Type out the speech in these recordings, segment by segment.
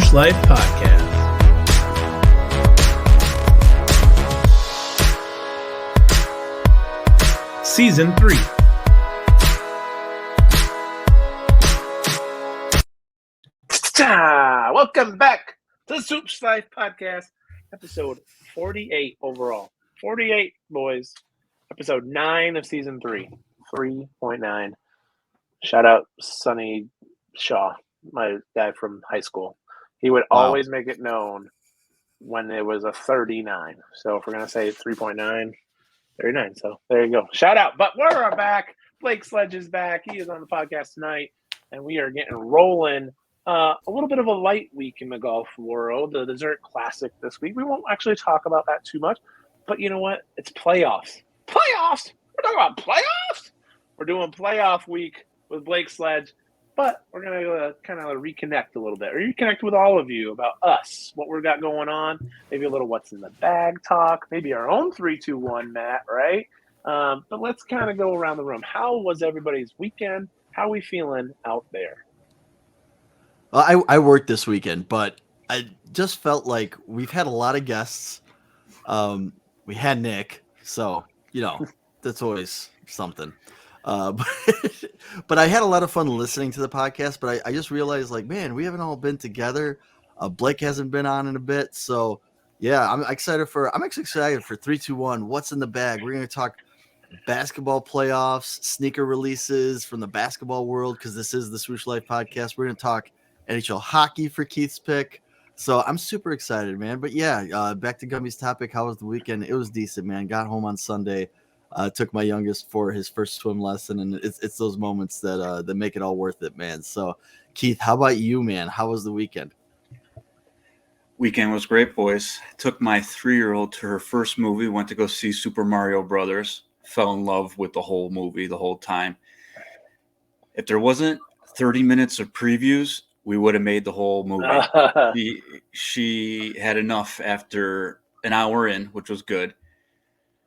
Swoosh Life Podcast. Season 3. Welcome back to the Swoosh Life Podcast, episode 48 overall. 48, boys. Episode 9 of season 3. 3.9. Shout out Sonny Shaw, my guy from high school. He would always make it known when it was a 39. So if we're going to say 3.9, 39. So there you go. Shout out. But we're back. Blake Sledge is back. He is on the podcast tonight, and we are getting rolling. A little bit of a light week in the golf world. The Dessert Classic this week. We won't actually talk about that too much. But you know what? It's playoffs. Playoffs! We're talking about playoffs? We're doing playoff week with Blake Sledge. But we're going to kind of reconnect a little bit, or reconnect with all of you about us, what we've got going on, maybe a little what's in the bag talk, maybe our own 3-2-1, Matt, right? But let's kind of go around the room. How was everybody's weekend? How are we feeling out there? I worked this weekend, but I just felt like we've had a lot of guests. We had Nick, so, you know, that's always something. But I had a lot of fun listening to the podcast, but I just realized, like, man, we haven't all been together. Blake hasn't been on in a bit. So, yeah, I'm actually excited for 3-2-1. What's in the bag? We're going to talk basketball playoffs, sneaker releases from the basketball world, because this is the Swoosh Life Podcast. We're going to talk NHL hockey for Keith's pick. So I'm super excited, man. But, yeah, back to Gumby's topic. How was the weekend? It was decent, man. Got home on Sunday. Took my youngest for his first swim lesson, and it's those moments that make it all worth it, man. So, Keith, how about you, man? How was the weekend? Weekend was great, boys. Took my 3-year-old to her first movie. Went to go see Super Mario Brothers. Fell in love with the whole movie the whole time. If there wasn't 30 minutes of previews, we would have made the whole movie. She had enough after an hour in, which was good.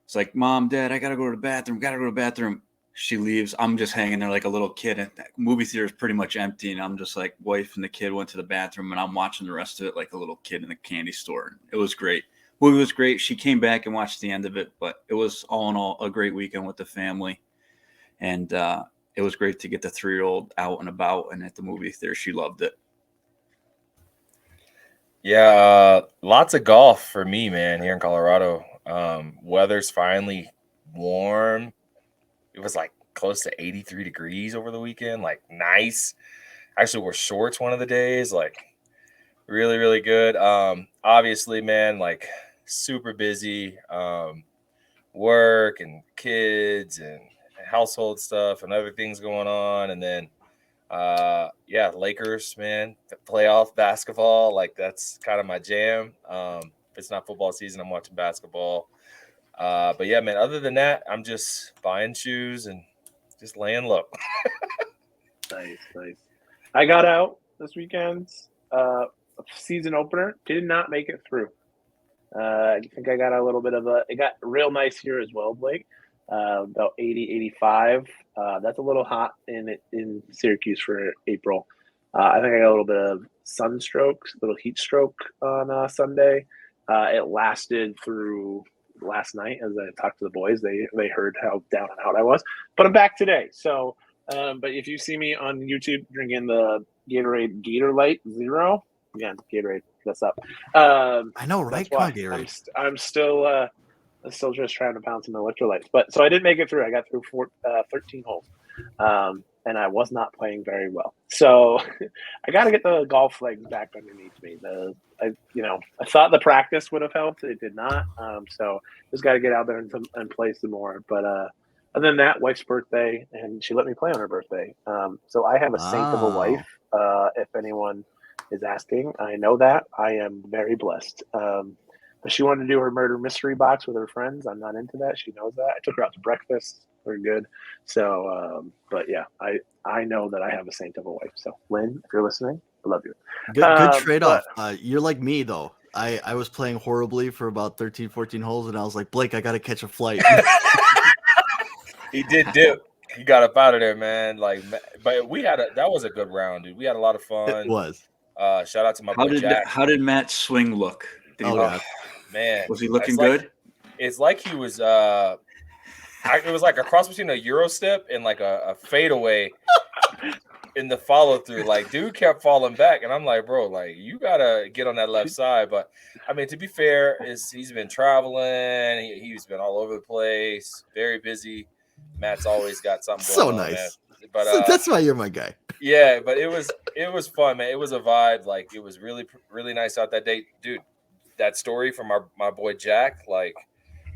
It's like, Mom, Dad, I got to go to the bathroom. She leaves. I'm just hanging there like a little kid. And the movie theater is pretty much empty. And I'm just like, wife and the kid went to the bathroom, and I'm watching the rest of it like a little kid in a candy store. It was great. Movie was great. She came back and watched the end of it. But it was all in all a great weekend with the family. And it was great to get the 3-year-old out and about and at the movie theater. She loved it. Yeah, lots of golf for me, man, here in Colorado. Weather's finally warm. It was like close to 83 degrees over the weekend, like nice. Actually wore shorts one of the days, like really, really good. Obviously, man, like super busy, work and kids and household stuff and other things going on. And then, Lakers, man, playoff basketball, like that's kind of my jam. If it's not football season, I'm watching basketball. But yeah, man, other than that, I'm just buying shoes and just laying low. Nice. I got out this weekend. Season opener. Did not make it through. I think I got a little bit of it got real nice here as well, Blake. About 80, 85. That's a little hot in Syracuse for April. I think I got a little bit of sunstroke, a little heat stroke on Sunday. It lasted through last night as I talked to the boys. They heard how down and out I was. But I'm back today. So, but if you see me on YouTube drinking the Gatorade Gator Light Zero, again, Gatorade, that's up. I know, right? Come on, Gatorade. I'm still just trying to pound some electrolytes. But so I did make it through. I got through 13 holes. And I was not playing very well. So I got to get the golf legs back underneath me. I thought the practice would have helped. It did not. So just got to get out there and play some more. But other than that, wife's birthday, and she let me play on her birthday. So I have a saint of a wife, if anyone is asking. I know that. I am very blessed. But she wanted to do her murder mystery box with her friends. I'm not into that. She knows that. I took her out to breakfast. We're good. So, but yeah, I know that I have a saint of a wife. So, Lynn, if you're listening, I love you. Good trade-off. You're like me, though. I was playing horribly for about 13, 14 holes, and I was like, Blake, I got to catch a flight. He did dip. He got up out of there, man. Like, but that was a good round, dude. We had a lot of fun. It was. Shout out to my How boy did Jack. how did Matt's swing look? Did he look, Man, was he looking it's like- good? It's like he was. It was like a cross between a Euro step and like a fadeaway in the follow through. Like, dude kept falling back, and I'm like, bro, like you gotta get on that left side. But I mean, to be fair, he's been traveling. He's been all over the place, very busy. Matt's always got something going So on, nice. man. But That's why you're my guy. yeah, but it was fun, man. It was a vibe. Like, it was really nice out that day, dude. That story from my boy Jack, like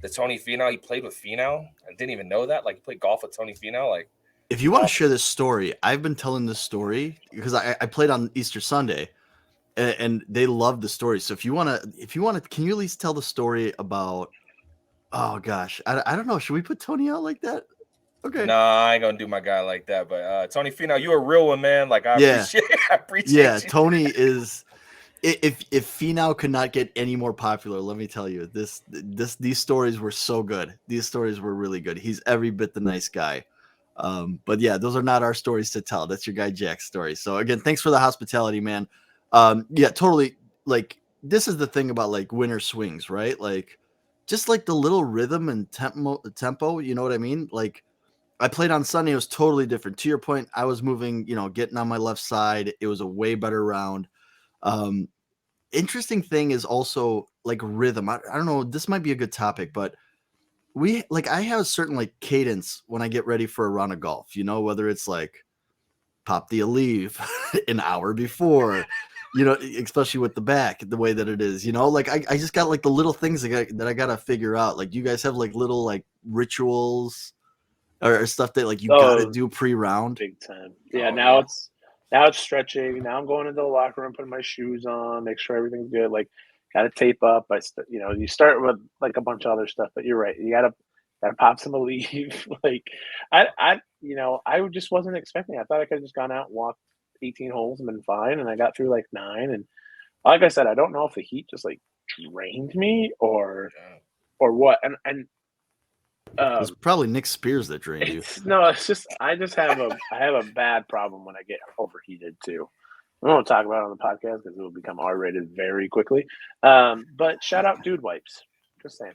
the Tony Finau, he played with Finau. I didn't even know that. Like, he played golf with Tony Finau. Like, If you want to share this story, I've been telling this story because I played on Easter Sunday, and they love the story. So if you want to, can you at least tell the story about? Oh gosh, I don't know. Should we put Tony out like that? Okay. nah, I ain't gonna do my guy like that. But Tony Finau, you a real one, man. Like, I appreciate Yeah, you. Tony is. If Finau could not get any more popular, let me tell you, these stories were so good. These stories were really good. He's every bit the nice guy. But yeah, those are not our stories to tell. That's your guy Jack's story. So again, thanks for the hospitality, man. Yeah, totally. Like, this is the thing about like winter swings, right? Like, just like the little rhythm and tempo, you know what I mean? Like, I played on Sunday, it was totally different. To your point, I was moving, getting on my left side. It was a way better round. Interesting thing is also like rhythm. I don't know, this might be a good topic, but I have a certain like cadence when I get ready for a round of golf, whether it's like pop the leave an hour before, especially with the back, the way that it is, like I just got like the little things that I got to figure out. Like, you guys have like little like rituals or stuff that like you got to do pre-round. Big time. Yeah. Now it's stretching. Now I'm going into the locker room, putting my shoes on, make sure everything's good. Like, got to tape up. You start with like a bunch of other stuff, but you're right. You gotta pop some leave. Like, I just wasn't expecting. I thought I could have just gone out and walked 18 holes and been fine. And I got through like 9. And like I said, I don't know if the heat just like drained me or what. And It's probably Nick Spears that drained you. no, it's just I have a bad problem when I get overheated too. We won't talk about it on the podcast because it will become R-rated very quickly. But shout out Dude Wipes. Just saying.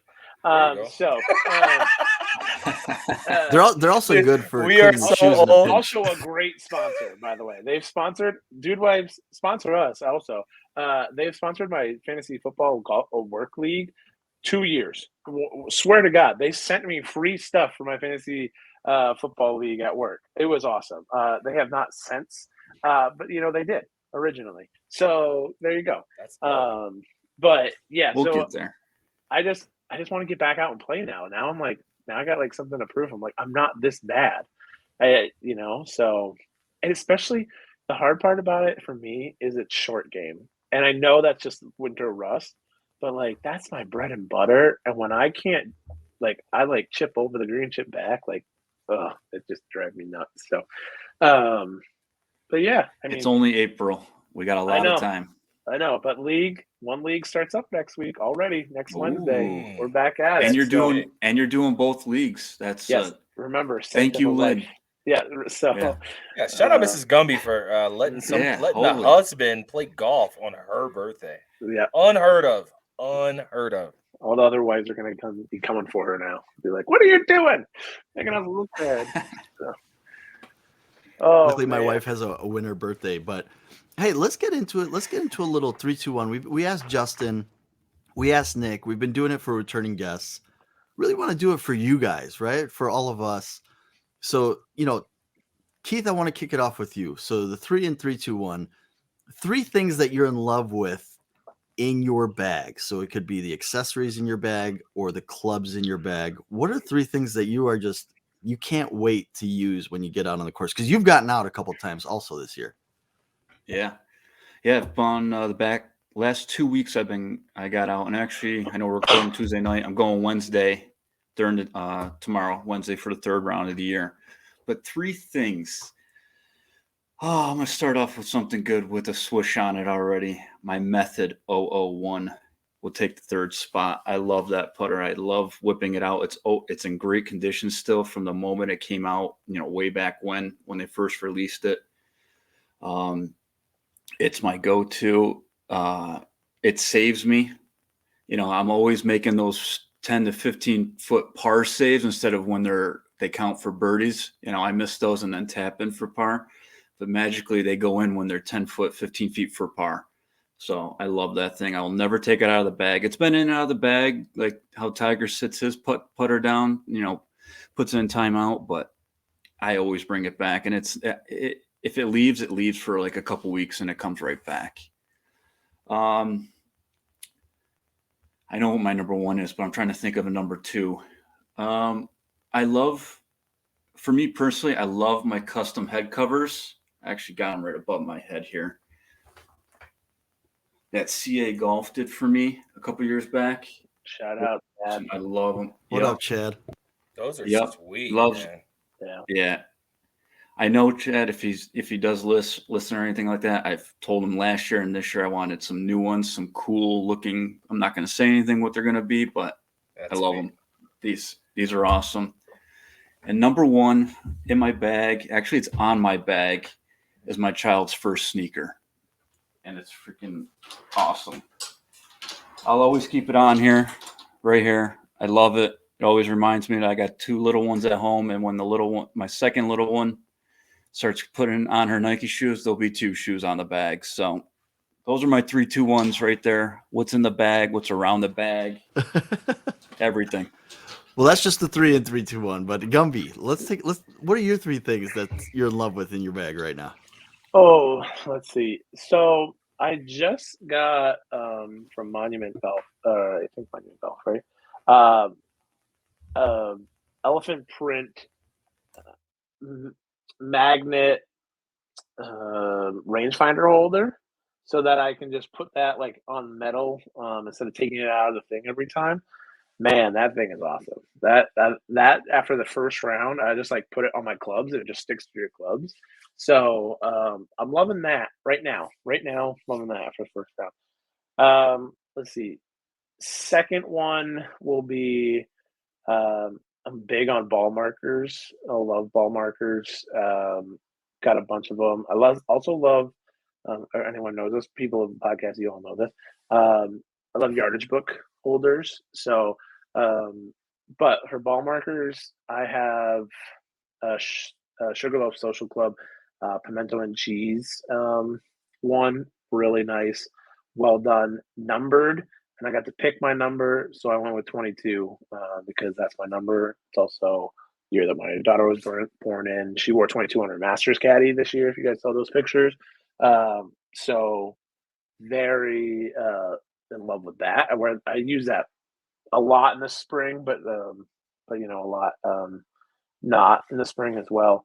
They're also good for we are cleaning so shoes in a old. pinch. Also a great sponsor, by the way. They've sponsored Dude Wipes, sponsor us also. They've sponsored my fantasy football work league 2 years. Swear to God, they sent me free stuff for my fantasy football league at work. It was awesome. They have not since, but they did originally. So there you go. That's cool. But yeah, We'll so get there. I just want to get back out and play now. Now I'm like, I got like something to prove. I'm like, I'm not this bad. So, and especially the hard part about it for me is it's short game. And I know that's just winter rust, but like, that's my bread and butter. And when I can't, like, I like chip over the green, chip back, like, it just drives me nuts. So, but yeah, I mean, It's only April. We got a lot of time. I know, but one league starts up next week already. Next Wednesday, Ooh. we're back at And it. you're doing both leagues. That's Yes. Remember, thank you, Lynn. Yeah. So Yeah, shout out Mrs. Gumby for letting the husband play golf on her birthday. Yeah, Unheard of. all the other wives are gonna be coming for her now. Be like, "What are you doing? Making us look bad." So. Luckily, my wife has a winter birthday, but hey, let's get into it. Let's get into a little 3, 2, 1. We asked Justin, we asked Nick. We've been doing it for returning guests. Really want to do it for you guys, right? For all of us. So, Keith, I want to kick it off with you. So the 3 and 3, 2, 1. 3 things that you're in love with in your bag. So it could be the accessories in your bag or the clubs in your bag. What are 3 things that you can't wait to use when you get out on the course? Because you've gotten out a couple times also this year. Yeah. On the back last 2 weeks, I got out, and actually, I know we're recording Tuesday night. I'm going Wednesday tomorrow, Wednesday, for the 3rd round of the year. But 3 things. Oh, I'm gonna start off with something good with a swoosh on it already. My Method 001 will take the 3rd spot. I love that putter. I love whipping it out. It's in great condition still from the moment it came out. Way back when they first released it. It's my go-to. It saves me. I'm always making those 10 to 15 foot par saves instead of when they count for birdies. I miss those and then tap in for par. But magically they go in when they're 10 foot, 15 feet for par. So I love that thing. I will never take it out of the bag. It's been in and out of the bag, like how Tiger sits his putter down, puts it in timeout, but I always bring it back. And if it leaves for like a couple weeks and it comes right back. I know what my number one is, but I'm trying to think of a number two. For me personally, I love my custom head covers. I actually got them right above my head here. That CA Golf did for me a couple years back. Shout out, Chad. I love them. What up, Chad? Those are sweet, man. Yeah. I know Chad, if he does listen or anything like that, I've told him last year and this year I wanted some new ones, some cool looking. I'm not going to say anything what they're going to be, but I love them. These are awesome. And number one in my bag, actually it's on my bag, is my child's first sneaker. And it's freaking awesome. I'll always keep it on here, right here. I love it. It always reminds me that I got two little ones at home, and when my second little one starts putting on her Nike shoes, there'll be two shoes on the bag. So those are my 3, 2, 1s right there. What's in the bag? What's around the bag? Everything. Well, that's just the 3 and 3, 2, 1. But Gumby, what are your 3 things that you're in love with in your bag right now? Oh, let's see. So I just got from Monument Golf. I think Monument Golf, right? Elephant print magnet rangefinder holder, so that I can just put that like on metal instead of taking it out of the thing every time. Man, that thing is awesome. That after the first round, I just like put it on my clubs and it just sticks to your clubs. So I'm loving that right now. Loving that after the first round. Let's see. Second one will be I'm big on ball markers. I love ball markers. Got a bunch of them. I also love or anyone knows this, people of the podcast, you all know this. I love yardage book holders. So, but her ball markers, I have Sugarloaf Social Club, pimento and cheese. One really nice, well done, numbered, and I got to pick my number, so I went with 22 because that's my number. It's also the year that my daughter was born in. She wore 22 on her Masters caddy this year. If you guys saw those pictures, so very in love with that. I use that a lot in the spring, but a lot not in the spring as well.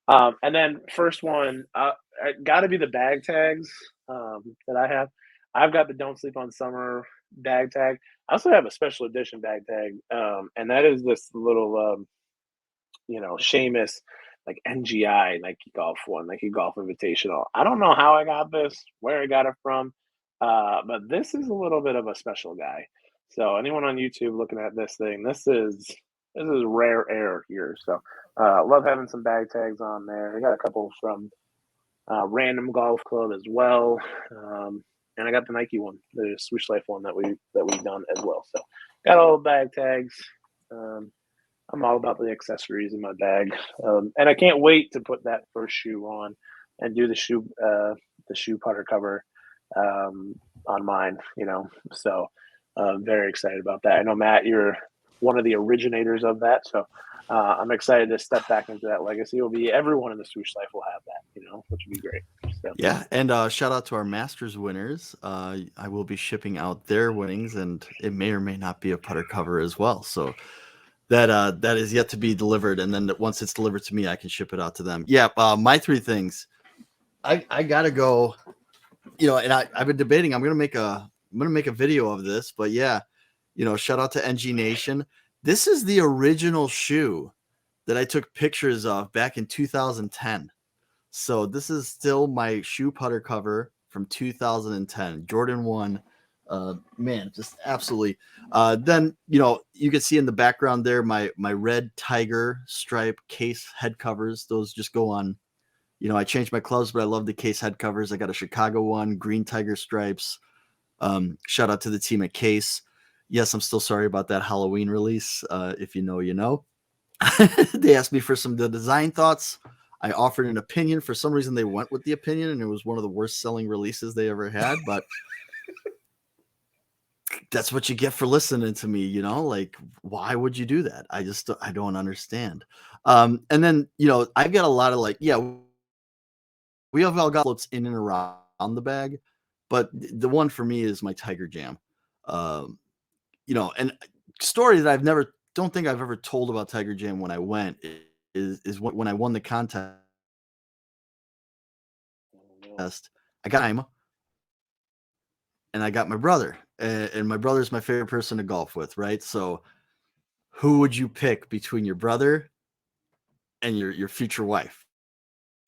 And then first one, got to be the bag tags that I have. I've got the Don't Sleep on Summer bag tag. I also have a special edition bag tag, and that is this little, Seamus like NGI Nike Golf one, Nike Golf Invitational. I don't know how I got this, where I got it from, but this is a little bit of a special guy. So anyone on YouTube looking at this thing, this is rare air here. So love having some bag tags on there. I got a couple from Random Golf Club as well, and I got the Nike one, the Swoosh Life one that we've done as well. So got all the bag tags. I'm all about the accessories in my bag, and I can't wait to put that first shoe on and do the shoe putter cover on mine. So very excited about that. I know, Matt, you're one of the originators of that, so I'm excited to step back into that legacy. It'll be everyone in the Swoosh Life will have that, which would be great. So. Yeah, and shout out to our Masters winners. I will be shipping out their winnings, and it may or may not be a putter cover as well. So that is yet to be delivered, and then once it's delivered to me, I can ship it out to them. Yeah, my 3 things. I gotta go. And I've been debating. I'm gonna make a video of this, but yeah, shout out to NG Nation. This is the original shoe that I took pictures of back in 2010. So this is still my shoe putter cover from 2010, Jordan 1. Man, just absolutely. Then, you can see in the background there, my red tiger stripe case head covers. Those just go on I changed my clubs, but I love the case head covers. I got a Chicago one, green tiger stripes. Shout out to the team at Case. Yes, I'm still sorry about that Halloween release. If you know, you know. They asked me for some design thoughts. I offered an opinion. For some reason, they went with the opinion, and it was one of the worst selling releases they ever had. But that's what you get for listening to me, like, why would you do that? I don't understand. And then, I've got a lot of we have all got floats in and around the bag, but the one for me is my Tiger Jam. And story that don't think I've ever told about Tiger Jam when I went is when I won the contest. I got him, and I got my brother, and my brother's my favorite person to golf with, right? So who would you pick between your brother and your future wife?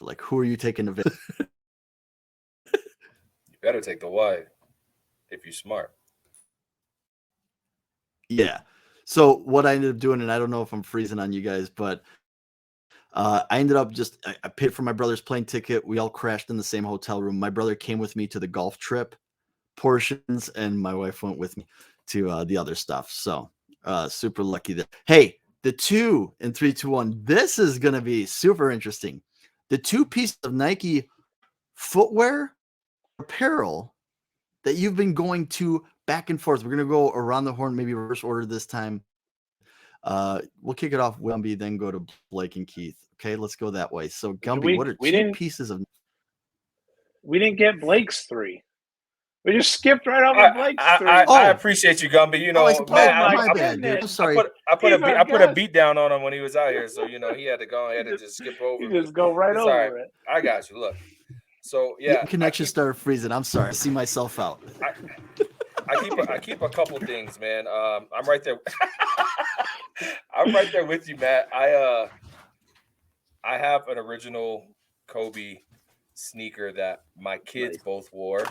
Like, who are you taking to visit? You better take the wife if you're smart. Yeah. So what I ended up doing, and I don't know if I'm freezing on you guys, but I ended up I paid for my brother's plane ticket. We all crashed in the same hotel room. My brother came with me to the golf trip portions, and my wife went with me to the other stuff. So super lucky there. Hey, the 2 and 3, 2, 1. This is going to be super interesting. The 2 pieces of Nike footwear apparel that you've been going to back and forth. We're going to go around the horn, maybe reverse order this time. We'll kick it off with Gumby, then go to Blake and Keith. Okay, let's go that way. So Gumby, what are 2 pieces of? We didn't get Blake's 3. We just skipped right over Blake's 3. I appreciate you, Gumby. My bad, dude. I'm sorry. I put a beat down on him when he was out here, so he had to go ahead and just skip over. You just go right over it. I got you. Look. So yeah, connection started freezing. I'm sorry. I see myself out. I keep a couple things, man. I'm right there. I'm right there with you, Matt. I have an original Kobe sneaker that my kids both wore.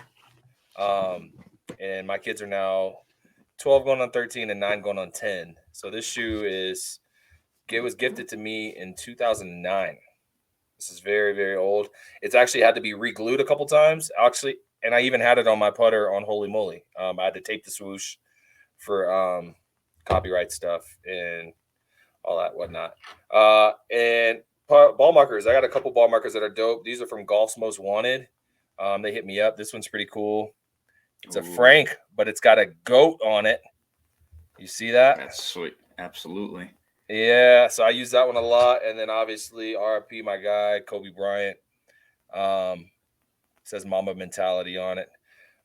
And my kids are now 12 going on 13 and 9 going on 10. So this shoe was gifted to me in 2009. This is very, very old. It's actually had to be re-glued a couple times, actually, and I even had it on my putter on Holy Moly. I had to tape the swoosh for copyright stuff and all that whatnot. And ball markers. I got a couple ball markers that are dope. These are from Golf's Most Wanted. They hit me up. This one's pretty cool. It's a Frank, but it's got a goat on it. You see that? That's sweet. Absolutely. Yeah, so I use that one a lot. And then obviously RIP, my guy, Kobe Bryant. Says Mamba Mentality on it.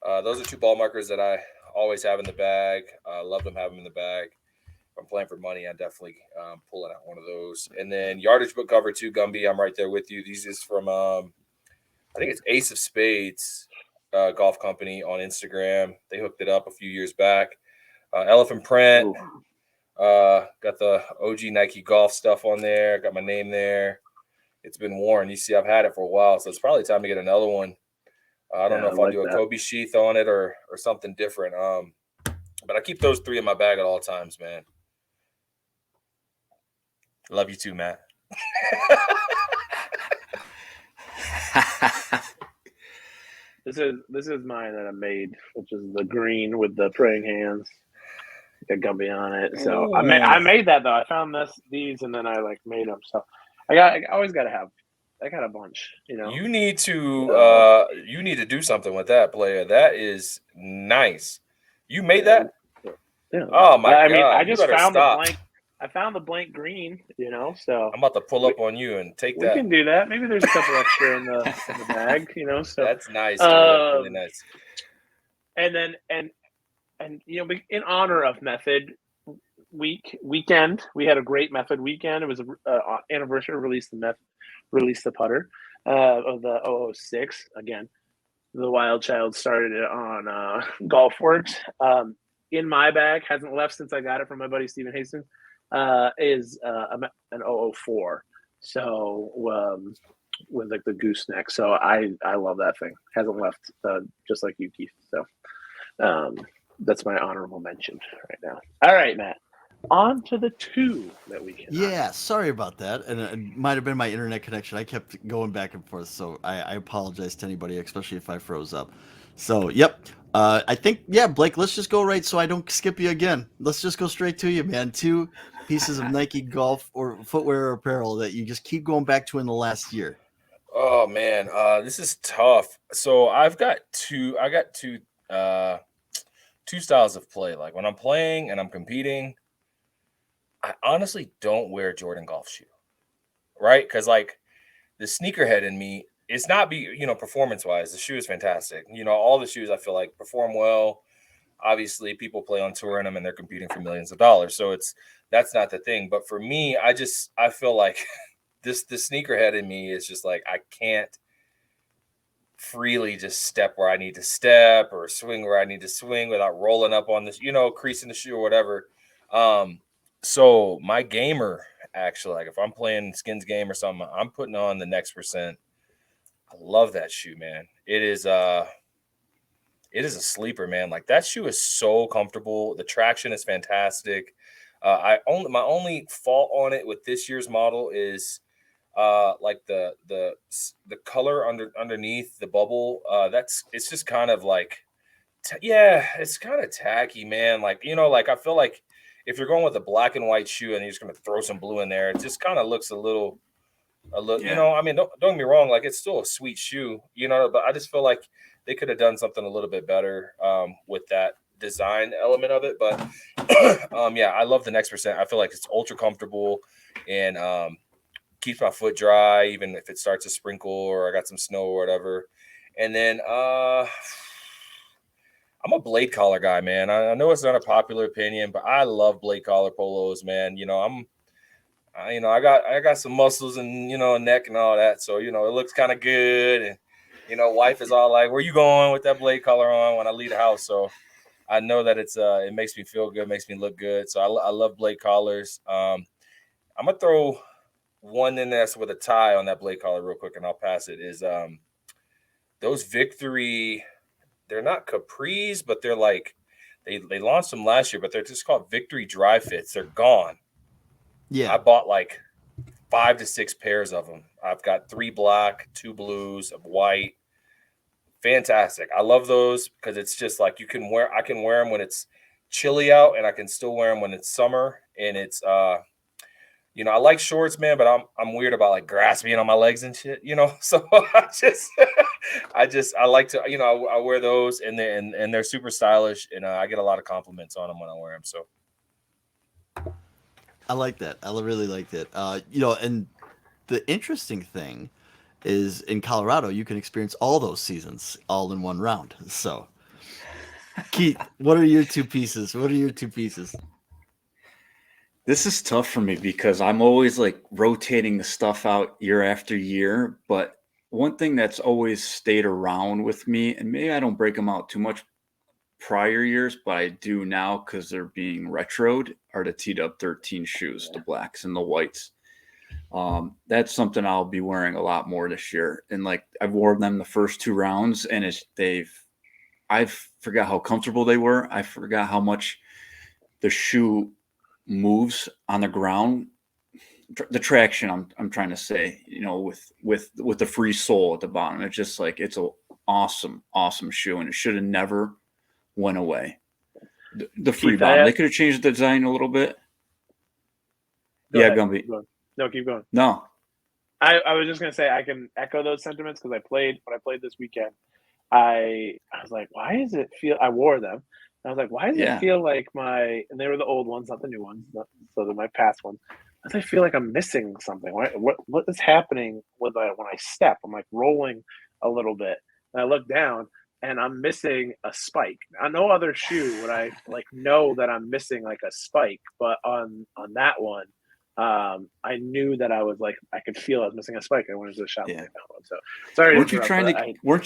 Those are 2 ball markers that I always have in the bag. Love them, have them in the bag. If I'm playing for money, I definitely pulling out one of those. And then yardage book cover 2, Gumby, I'm right there with you. These is from, I think it's Ace of Spades golf company on Instagram. They hooked it up a few years back. Elephant print. Got the OG Nike golf stuff on there. Got my name there. It's been worn. You see, I've had it for a while, so it's probably time to get another one. I don't know if I'll do a Kobe sheath on it or something different. But I keep those 3 in my bag at all times, man. Love you too, Matt. This is mine that I made, which is the green with the praying hands. Got Gumby on it. So Ooh. I made that though. I found these and then I made them. So I always got to have. I got a bunch. You need to do something with that, player. That is nice. You made that? Yeah. Oh my god! I mean, I just found the blank. I found the blank green. So I'm about to pull up on you and take that. We can do that. Maybe there's a couple extra in the bag. So that's nice. That's really nice. And then in honor of Method weekend, we had a great Method weekend. It was an anniversary release the putter of the 006. Again, the Wild Child started it on GolfWorks. In my bag, hasn't left since I got it from my buddy Stephen Hastings, is an 004. So with the gooseneck. So I love that thing. Hasn't left just like you, Keith. So that's my honorable mention right now. All right, Matt. On to the two that we can. Yeah, sorry about that. And it might have been my internet connection. I kept going back and forth, so I apologize to anybody, especially if I froze up. So, yep. I think, yeah, Blake, let's just go right so I don't skip you again. Let's just go straight to you, man. 2 pieces of Nike golf or footwear or apparel that you just keep going back to in the last year. Oh man, this is tough. So I got two styles of play. Like when I'm playing and I'm competing, I honestly don't wear a Jordan golf shoe, right? Because like the sneakerhead in me, it's not performance wise. The shoe is fantastic. All the shoes I feel like perform well. Obviously, people play on tour in them and they're competing for millions of dollars. So that's not the thing. But for me, I feel like the sneakerhead in me is just like I can't freely just step where I need to step or swing where I need to swing without rolling up on this, creasing the shoe or whatever. So my gamer, actually, like if I'm playing skins game or something, I'm putting on the Next Percent. I love that shoe, man. It is a sleeper, man. Like that shoe is so comfortable. The traction is fantastic. My only fault on it with this year's model is like the color underneath the bubble. It's just kind of like it's kind of tacky, man. Like like I feel like if you're going with a black and white shoe and you're just gonna throw some blue in there, it just kind of looks a little. Yeah. I mean, don't get me wrong, like it's still a sweet shoe, but I just feel like they could have done something a little bit better with that design element of it. But yeah, I love the Next Percent. I feel like it's ultra comfortable and keeps my foot dry, even if it starts to sprinkle or I got some snow or whatever. And then I'm a blade collar guy, man. I know it's not a popular opinion, but I love blade collar polos, man. I got some muscles and neck and all that, so it looks kind of good. And wife is all like, "Where you going with that blade collar on?" when I leave the house. So I know that it makes me feel good, makes me look good. So I love blade collars. I'm gonna throw one in there with a tie on that blade collar real quick, and I'll pass it. Is those Victory? They're not capris, but they're like they launched them last year, but they're just called Victory Dry Fits. They're gone. Yeah. I bought like 5 to 6 pairs of them. I've got 3 black, 2 blues, of white. Fantastic. I love those because it's just like I can wear them when it's chilly out, and I can still wear them when it's summer. And it's I like shorts, man, but I'm weird about like grass being on my legs and shit, So I like to, I wear those and they're super stylish, and I get a lot of compliments on them when I wear them. So I like that. I really like that. And the interesting thing is in Colorado, you can experience all those seasons all in one round. So, Keith, what are your 2 pieces? This is tough for me because I'm always like rotating the stuff out year after year. But one thing that's always stayed around with me, and maybe I don't break them out too much prior years, but I do now because they're being retroed, are the T-Dub 13 shoes, the blacks and the whites. That's something I'll be wearing a lot more this year. And like I've worn them the first 2 rounds, and I forgot how comfortable they were. I forgot how much the shoe moves on the ground. The traction, I'm trying to say, with the free sole at the bottom. It's just like it's a awesome shoe, and it should have never went away. The free bottom. They could have changed the design a little bit. Gumby. No, keep going. No. I was just gonna say I can echo those sentiments because when I played this weekend, I was like, why does it feel? I wore them. I was like, why does it feel like and they were the old ones, not the new ones, so they're my past ones. I feel like I'm missing something. What is happening when I step? I'm like rolling a little bit, and I look down, and I'm missing a spike. On no other shoe would I like know that I'm missing like a spike, but on that one, I knew that I was like I could feel I was missing a spike. I went to the shop and I found one. So sorry. Weren't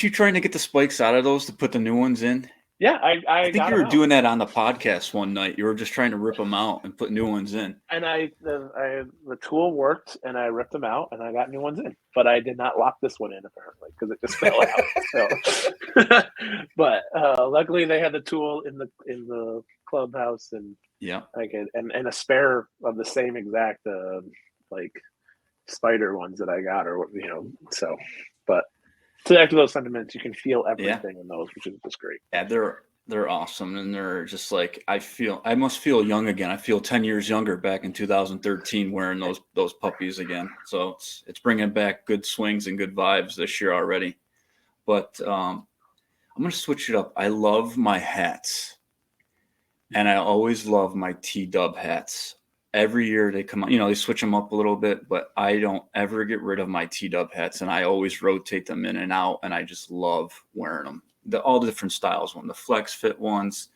you trying to get the spikes out of those to put the new ones in? Yeah, I think you were doing that on the podcast one night. You were just trying to rip them out and put new ones in. And the tool worked, and I ripped them out, and I got new ones in. But I did not lock this one in apparently because it just fell out. So, but luckily they had the tool in the clubhouse and Yeah. like and a spare of the same exact like spider ones that I got, or so. But to echo those sentiments, you can feel everything in those, which is just great. Yeah, they're awesome, and they're just like I must feel young again. I feel 10 years younger back in 2013 wearing those puppies again. So it's bringing back good swings and good vibes this year already. But I'm gonna switch it up. I love my hats, and I always love my T-Dub hats. Every year they come out, they switch them up a little bit, but I don't ever get rid of my T-Dub hats, and I always rotate them in and out, and I just love wearing them. All the different styles, the flex fit ones.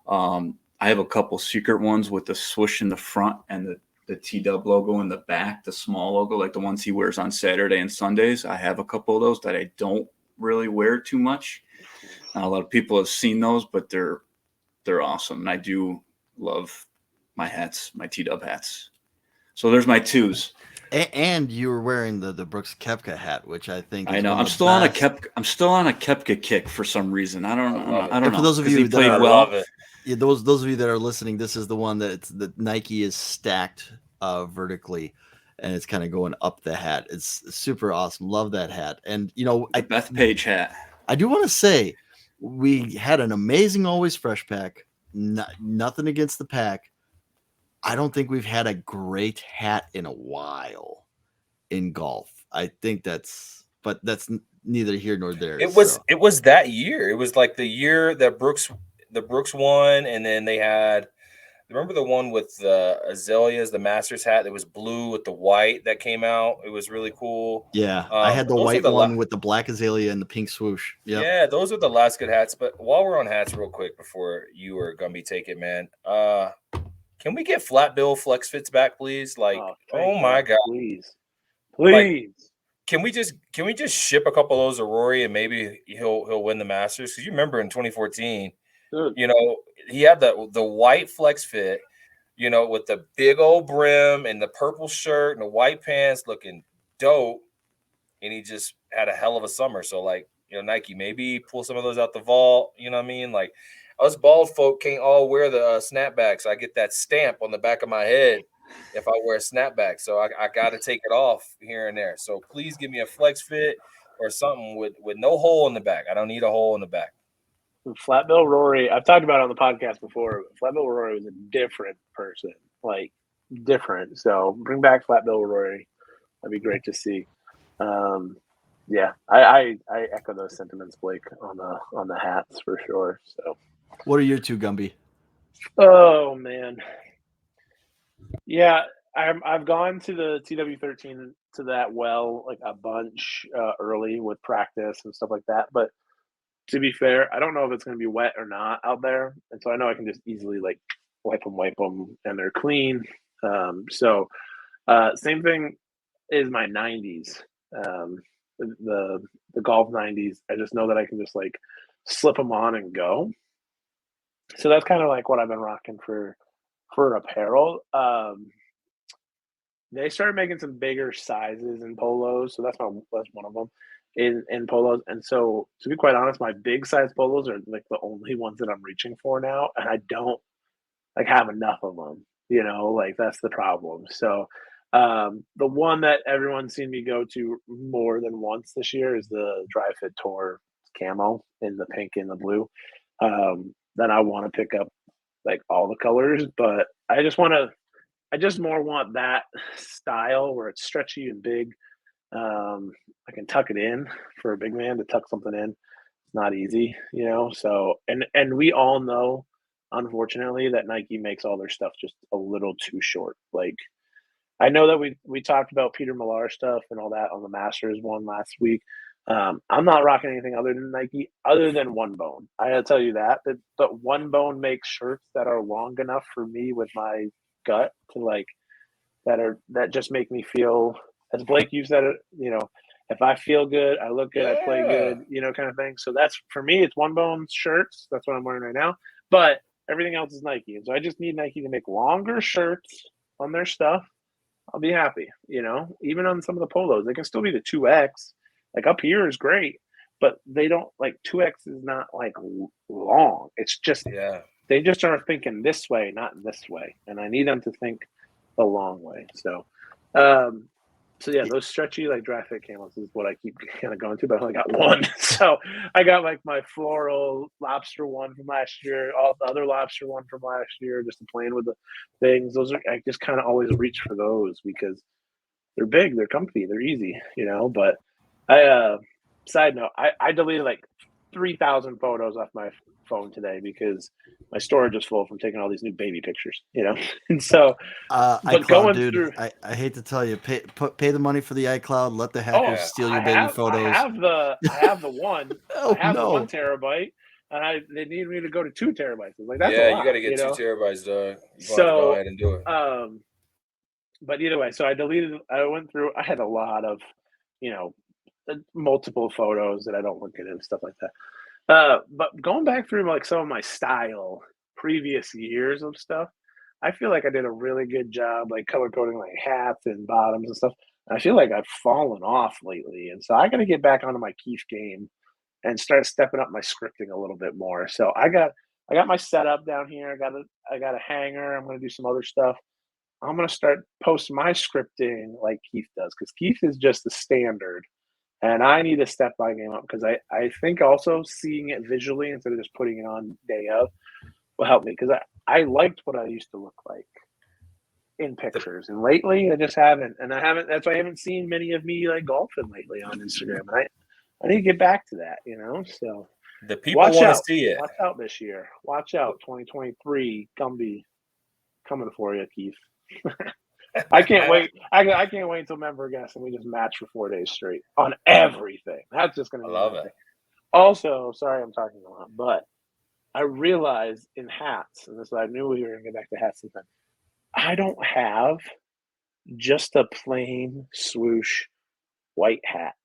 I have a couple secret ones with the swoosh in the front and the T-Dub logo in the back, the small logo, like the ones he wears on Saturday and Sundays. I have a couple of those that I don't really wear too much. Not a lot of people have seen those, but they're awesome. And I do love my hats, my T-Dub hats. So there's my twos. And you were wearing the Brooks Koepka hat, which I think I know. I'm still on a Koepka kick for some reason. I don't know. For those of you that played well, those of you that are listening, this is the one that Nike is stacked vertically, and it's kind of going up the hat. It's super awesome. Love that hat. And the Bethpage hat. I do want to say we had an amazing Always Fresh pack. Nothing against the pack. I don't think we've had a great hat in a while in golf. I think that's neither here nor there. It was that year. It was like the year that the Brooks won, and then they had, remember the one with the azaleas, the Masters hat that was blue with the white that came out. It was really cool. Yeah, I had the white one with the black azalea and the pink swoosh. Yep. Yeah, those are the last good hats. But while we're on hats, real quick before you or Gumby take it, man. Can we get flat bill flex fits back, please? Like, oh my God, please. Like, can we just ship a couple of those to Rory and maybe he'll win the Masters? Because you remember in 2014, he had the white flex fit, with the big old brim and the purple shirt and the white pants, looking dope, and he just had a hell of a summer. So like, Nike, maybe pull some of those out the vault. You know what I mean? Like, us bald folk can't all wear the snapbacks. I get that stamp on the back of my head if I wear a snapback. So I got to take it off here and there. So please give me a flex fit or something with no hole in the back. I don't need a hole in the back. Flatbill Rory, I've talked about it on the podcast before. Flatbill Rory was a different person, like different. So bring back Flatbill Rory. That'd be great to see. Yeah, I echo those sentiments, Blake, on the hats for sure. So. What are your two, Gumby? Oh man, yeah, I've gone to the TW13 to that like a bunch early with practice and stuff like that. But to be fair, I don't know if it's going to be wet or not out there, and so I know I can just easily like wipe them, and they're clean. So same thing is my 90s, the golf 90s. I just know that I can just like slip them on and go. So that's kind of like what I've been rocking for apparel. They started making some bigger sizes in polos, so that's one of them in polos. And so, to be quite honest, my big size polos are like the only ones that I'm reaching for now, and I don't like have enough of them. Like that's the problem. So, the one that everyone's seen me go to more than once this year is the Dry Fit Tour camo in the pink and the blue. Then I want to pick up like all the colors, but I just more want that style where it's stretchy and big. I can tuck it in for a big man to tuck something in. It's not easy, so, and we all know, unfortunately, that Nike makes all their stuff just a little too short. Like, I know that we talked about Peter Millar stuff and all that on the Masters one last week. I'm not rocking anything other than Nike, other than One Bone. I gotta tell you that One Bone makes shirts that are long enough for me with my gut to like that just make me feel, as Blake, you said it, if I feel good, I look good, I play good, kind of thing. So that's, for me, it's One Bone shirts. That's what I'm wearing right now. But everything else is Nike. And so I just need Nike to make longer shirts on their stuff. I'll be happy, even on some of the polos. They can still be the 2X. Like up here is great, but they don't, like 2X is not like long. It's just they just are thinking this way, not this way. And I need them to think the long way. So, yeah, those stretchy like dry fit camels is what I keep kind of going to, but I only got one. So I got like my floral lobster one from last year, all the other lobster one from last year, just playing with the things. Those are, I just kind of always reach for those because they're big, they're comfy, they're easy, But side note, I deleted like 3,000 photos off my phone today because my storage is full from taking all these new baby pictures, And so, iCloud, dude, I hate to tell you, pay the money for the iCloud. Let the hackers steal your baby photos. I have the one. I have the 1 terabyte, and they need me to go to 2 terabytes. Like that's a lot, you got to get 2 terabytes, dog. So go ahead and do it. But either way, so I went through. I had a lot of, multiple photos that I don't look at and stuff like that. But going back through like some of my style previous years of stuff, I feel like I did a really good job like color coding like hats and bottoms and stuff. And I feel like I've fallen off lately. And so I got to get back onto my Keith game and start stepping up my scripting a little bit more. So I got my setup down here. I got a hanger. I'm going to do some other stuff. I'm going to start posting my scripting like Keith does because Keith is just the standard. And I need to step my game up because I think also seeing it visually instead of just putting it on day of will help me because I liked what I used to look like in pictures. And lately I just haven't. And that's why I haven't seen many of me like golfing lately on Instagram. And I need to get back to that, So the people want to see it. Watch out this year. Watch out 2023 Gumby coming for you, Keith. I can't wait. I can't wait until member guest and we just match for 4 days straight on everything. That's just gonna be amazing. Also, sorry I'm talking a lot, but I realized in hats, and this I knew we were gonna get back to hats sometime. I don't have just a plain swoosh white hat.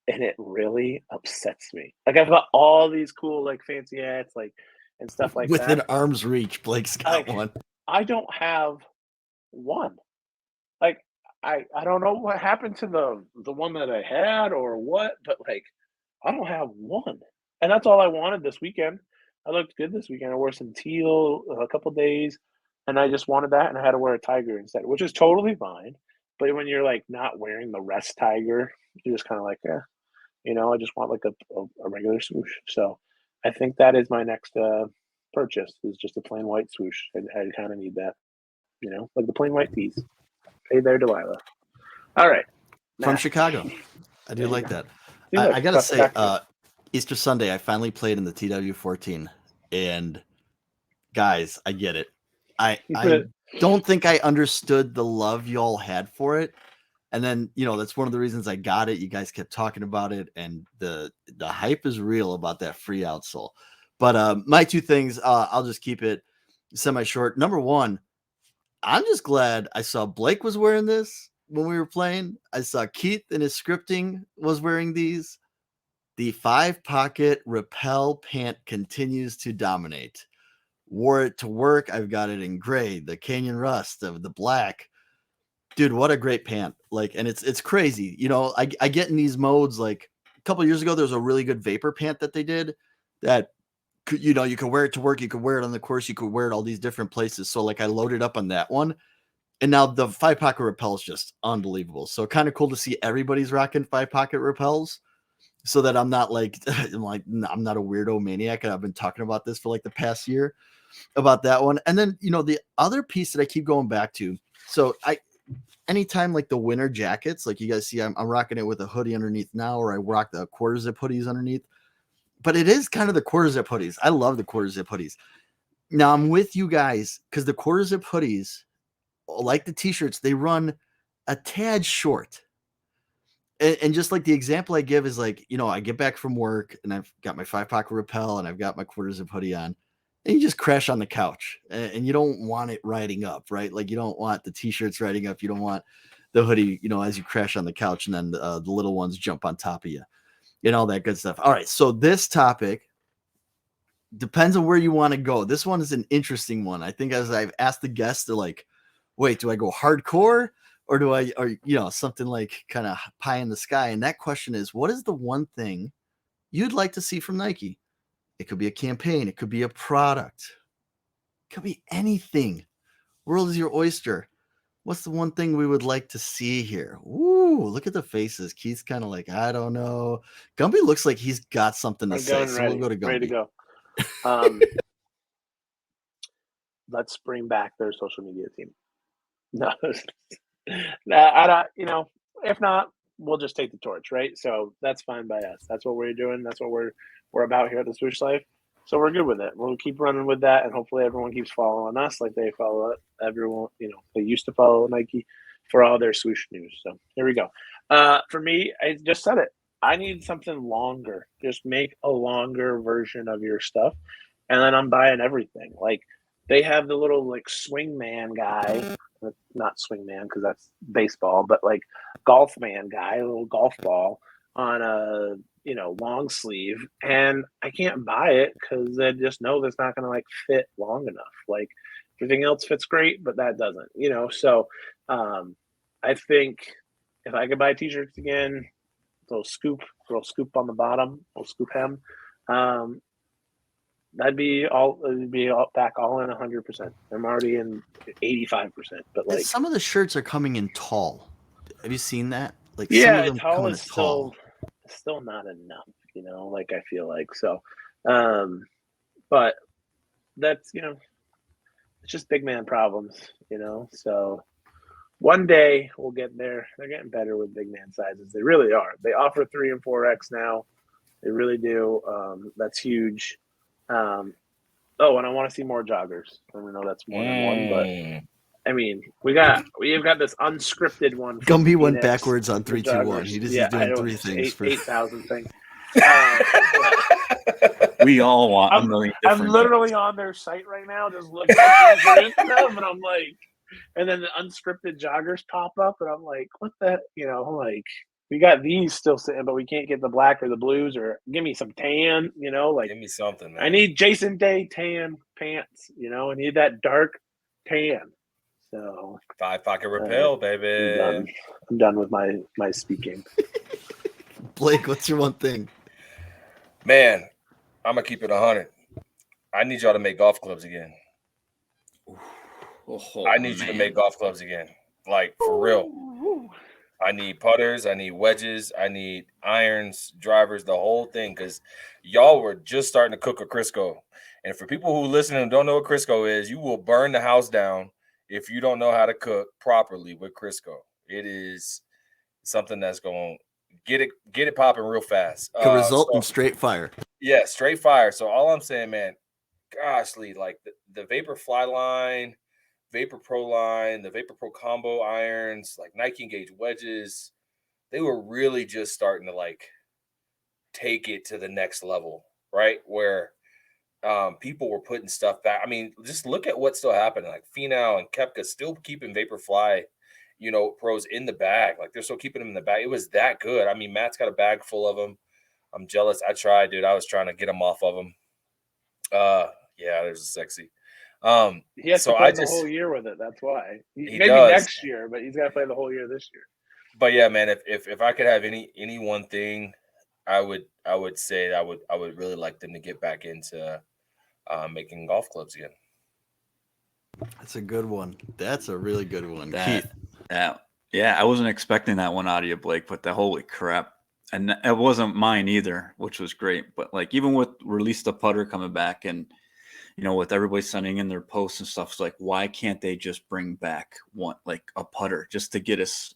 And it really upsets me. Like I've got all these cool like fancy hats like and stuff like within arm's reach. Blake's got one. I don't have one. Like I don't know what happened to the one that I had or what, but like I don't have one. And that's all I wanted this weekend. I looked good this weekend. I wore some teal a couple days and I just wanted that and I had to wear a tiger instead, which is totally fine. But when you're like not wearing the rest tiger, you're just kind of like, I just want like a regular swoosh. So I think that is my next purchase is just a plain white swoosh. I kind of need that, like the plain white tees. Hey there, Delilah. All right. From Chicago. I do like that. I got to say, Easter Sunday, I finally played in the TW14. And guys, I get it. I don't think I understood the love y'all had for it. And then, that's one of the reasons I got it. You guys kept talking about it. And the hype is real about that free outsole. But my 2 things, I'll just keep it semi-short. Number 1, I'm just glad I saw Blake was wearing this when we were playing. I saw Keith in his scripting was wearing these. The 5-pocket rappel pant continues to dominate. Wore it to work. I've got it in gray, the Canyon Rust of the black. Dude, what a great pant. Like, and it's crazy. I get in these modes. Like a couple of years ago, there was a really good vapor pant that they did that you could wear it to work. You could wear it on the course. You could wear it all these different places. So like I loaded up on that one. And now the 5-pocket rappel is just unbelievable. So kind of cool to see everybody's rocking 5-pocket rappels so that I'm not like, I'm not a weirdo maniac. And I've been talking about this for like the past year about that one. And then, the other piece that I keep going back to. So anytime like the winter jackets, like you guys see, I'm rocking it with a hoodie underneath now, or I rock the quarter zip hoodies underneath. But it is kind of the quarter zip hoodies. I love the quarter zip hoodies. Now I'm with you guys because the quarter zip hoodies, like the t-shirts, they run a tad short. And just like the example I give is like, I get back from work and I've got my 5-pocket rappel and I've got my quarter zip hoodie on. And you just crash on the couch and you don't want it riding up, right? Like you don't want the t-shirts riding up. You don't want the hoodie, as you crash on the couch and then the little ones jump on top of you. All that good stuff. All right. So this topic depends on where you want to go. This one is an interesting one. I think as I've asked the guests, they're like, wait, do I go hardcore or do I, something like kind of pie in the sky? And that question is, what is the one thing you'd like to see from Nike? It could be a campaign. It could be a product. Could be anything. World is your oyster. What's the one thing we would like to see here? Ooh, look at the faces. Keith's kind of like, I don't know. Gumby looks like he's got something to say. So we'll go to Gumby. Ready to go. Let's bring back their social media team. No, I don't. You know, if not, we'll just take the torch, right? So that's fine by us. That's what we're doing. That's what we're about here at the Swoosh Life. So we're good with it. We'll keep running with that, and hopefully everyone keeps following us like they follow everyone. You know, they used to follow Nike for all their swoosh news. So here we go. For me, I just said it. I need something longer. Just make a longer version of your stuff, and then I'm buying everything. Like they have the little like swing man guy, not swing man because that's baseball, but like golf man guy, a little golf ball on a long sleeve, and I can't buy it because I just know that's not going to like fit long enough. Like everything else fits great, but that doesn't, So I think if I could buy t-shirts again, little scoop on the bottom, little scoop hem, it'd be all back all in 100%. I'm already in 85%, but like some of the shirts are coming in tall. Have you seen that? Like yeah, some of them tall is tall. still not enough, like I feel like so. But that's it's just big man problems, So one day we'll get there. They're getting better with big man sizes. They really are. They offer 3 and 4X now. They really do. That's huge. And I want to see more joggers. I don't know that's more than one, but I mean, we've got this unscripted one. Gumby went backwards on 3, 2, 1. He's doing 3 things. 8,000 things. We all want a million different I'm literally on their site right now, just looking at them, and I'm like, and then the unscripted joggers pop up, and I'm like, what the, like we got these still sitting, but we can't get the black or the blues, or give me some tan, like give me something, man. I need Jason Day tan pants, I need that dark tan. So 5-pocket repel, baby. I'm done with my speaking. Blake, what's your one thing? Man, I'm gonna keep it 100. I need y'all to make golf clubs again. I need you to make golf clubs again, like for real. I need putters, I need wedges, I need irons, drivers, the whole thing, because y'all were just starting to cook a Crisco. And for people who listen and don't know what Crisco is, you will burn the house down if you don't know how to cook properly with Crisco. It is something that's going to get it popping real fast. Could result in straight fire. Yeah, straight fire. So all I'm saying, man, gosh, Lee, like the Vapor Fly line, Vapor Pro line, the Vapor Pro combo irons, like Nike Engage wedges, they were really just starting to like take it to the next level, right? Where people were putting stuff back. I mean, just look at what's still happening. Like Finau and Koepka still keeping Vaporfly, pros in the bag. Like they're still keeping them in the bag. It was that good. I mean, Matt's got a bag full of them. I'm jealous. I tried, dude. I was trying to get them off of them. Yeah, there's sexy. He has to play the whole year with it. That's why. Maybe next year, but he's got to play the whole year this year. But yeah, man, if I could have any one thing, I would say I would really like them to get back into making golf clubs again. That's a good one. That's a really good one. Keith. Yeah, I wasn't expecting that one out of you, Blake, but holy crap. And it wasn't mine either, which was great. But like even with Release the Putter coming back and with everybody sending in their posts and stuff, it's like, why can't they just bring back one like a putter just to get us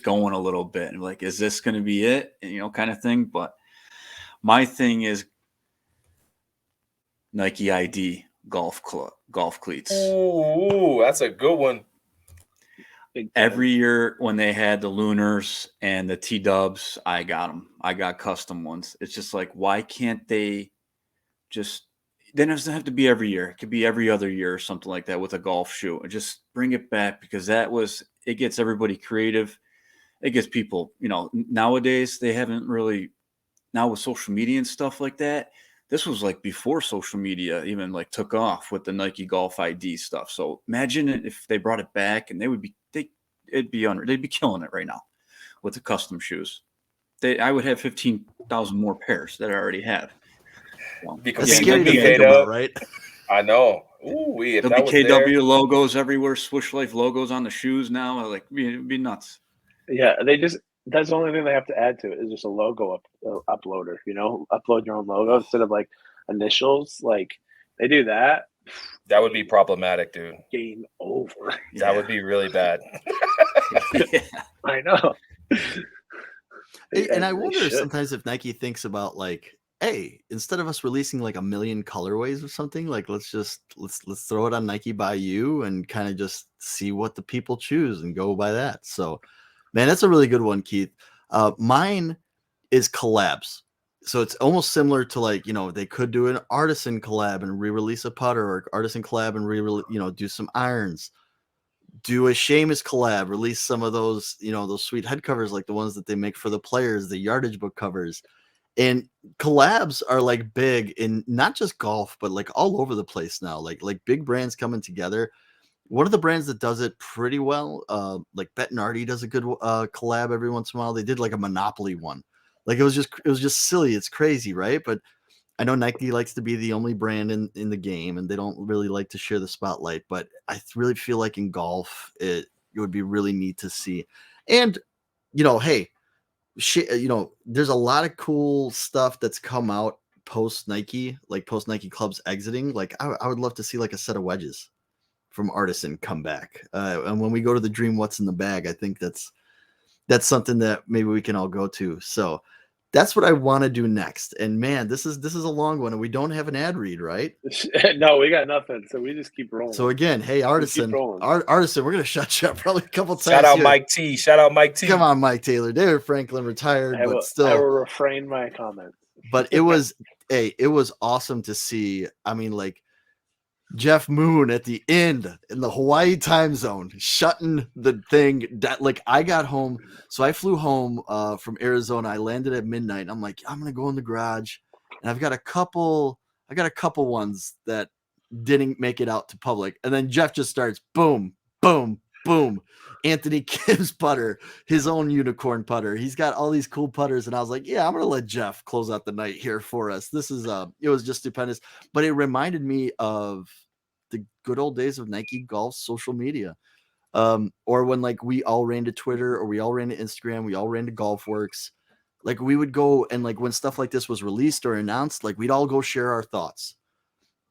going a little bit? And like, is this gonna be it? And, kind of thing. But my thing is Nike ID golf cleats. Ooh, that's a good one. Every year when they had the Lunars and the T-Dubs, I got them. I got custom ones. It's just like, why can't they just – then it doesn't have to be every year. It could be every other year or something like that with a golf shoe. And just bring it back because it gets everybody creative. It gets people, nowadays they haven't really – now with social media and stuff like that, this was like before social media even like took off with the Nike Golf ID stuff. So imagine if they brought it back and they'd be killing it right now with the custom shoes. I would have 15,000 more pairs that I already have. Because it's scary to think about, right? I know. Ooh, if that was there, WKW logos everywhere, Swoosh Life logos on the shoes now. Like, it'd be nuts. Yeah, that's the only thing they have to add to it is just a logo uploader. Upload your own logo instead of like initials. Like they do that. that would be problematic, dude. Game over. That would be really bad. Yeah. I know. And I wonder should. sometimes if Nike thinks about like, hey, instead of us releasing like a million colorways or something, like let's throw it on Nike by You and kind of just see what the people choose and go by that. So, man, that's a really good one, Keith. Mine is collabs. So it's almost similar to like, they could do an artisan collab and re-release a putter, or artisan collab and do some irons. Do a Seamus collab, release some of those, those sweet head covers like the ones that they make for the players, the yardage book covers. And collabs are like big in not just golf, but like all over the place now. Like big brands coming together. One of the brands that does it pretty well, like Bettinardi does a good collab every once in a while. They did like a Monopoly one. Like it was just silly. It's crazy, right? But I know Nike likes to be the only brand in the game, and they don't really like to share the spotlight. But I really feel like in golf, it would be really neat to see. And hey, there's a lot of cool stuff that's come out post Nike clubs exiting. Like I would love to see like a set of wedges from Artisan come back. And when we go to the Dream What's in the Bag, I think that's something that maybe we can all go to. So that's what I want to do next. And man, this is a long one, and we don't have an ad read, right? No, we got nothing. So we just keep rolling. So again, hey, Artisan, Artisan, we're gonna shut you up probably a couple times. Shout out here. Mike T. Shout out Mike T. Come on, Mike Taylor. David Franklin retired, but still. I will refrain my comments. But it was awesome to see. I mean, like Jeff Moon at the end in the Hawaii time zone, shutting the thing that like I got home. So I flew home from Arizona. I landed at midnight. I'm like, I'm going to go in the garage, and I got a couple ones that didn't make it out to public. And then Jeff just starts boom, boom, boom. Anthony Kim's putter, his own unicorn putter. He's got all these cool putters. And I was like, yeah, I'm going to let Jeff close out the night here for us. This is, it was just stupendous, but it reminded me of the good old days of Nike Golf social media. Or when like we all ran to Twitter, or we all ran to Instagram, we all ran to GolfWorks. Like we would go, and like when stuff like this was released or announced, like we'd all go share our thoughts.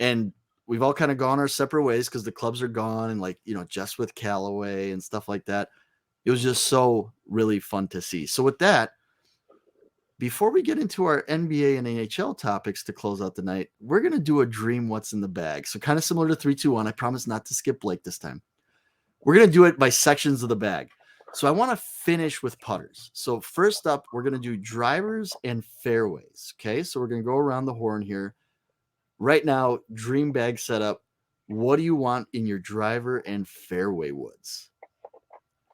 And we've all kind of gone our separate ways because the clubs are gone, and like, just with Callaway and stuff like that. It was just so really fun to see. So with that, before we get into our NBA and NHL topics to close out the night, we're going to do a Dream What's in the Bag. So kind of similar to 3-2-1. I promise not to skip Blake this time. We're going to do it by sections of the bag. So I want to finish with putters. So first up, we're going to do drivers and fairways. Okay, so we're going to go around the horn here. Right now, dream bag setup. What do you want in your driver and fairway woods?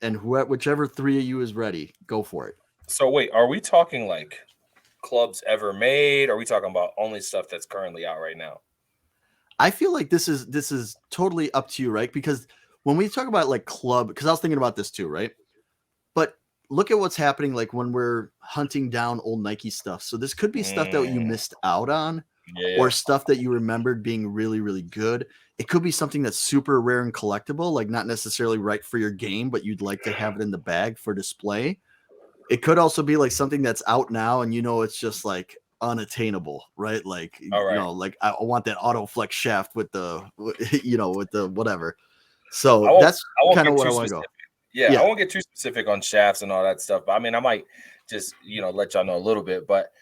And whichever three of you is ready, go for it. So wait, are we talking like clubs ever made? Or are we talking about only stuff that's currently out right now? I feel like this is totally up to you, right? Because when we talk about like club, because I was thinking about this too, right? But look at what's happening like when we're hunting down old Nike stuff. So this could be stuff that you missed out on. Yeah. Or stuff that you remembered being really, really good. It could be something that's super rare and collectible, like not necessarily right for your game, but you'd like to have it in the bag for display. It could also be like something that's out now, and it's just like unattainable, right? Like, right. Like I want that auto flex shaft with the, with the whatever. So that's kind of what I want to go. Yeah, I won't get too specific on shafts and all that stuff. But I mean, I might just, let y'all know a little bit, but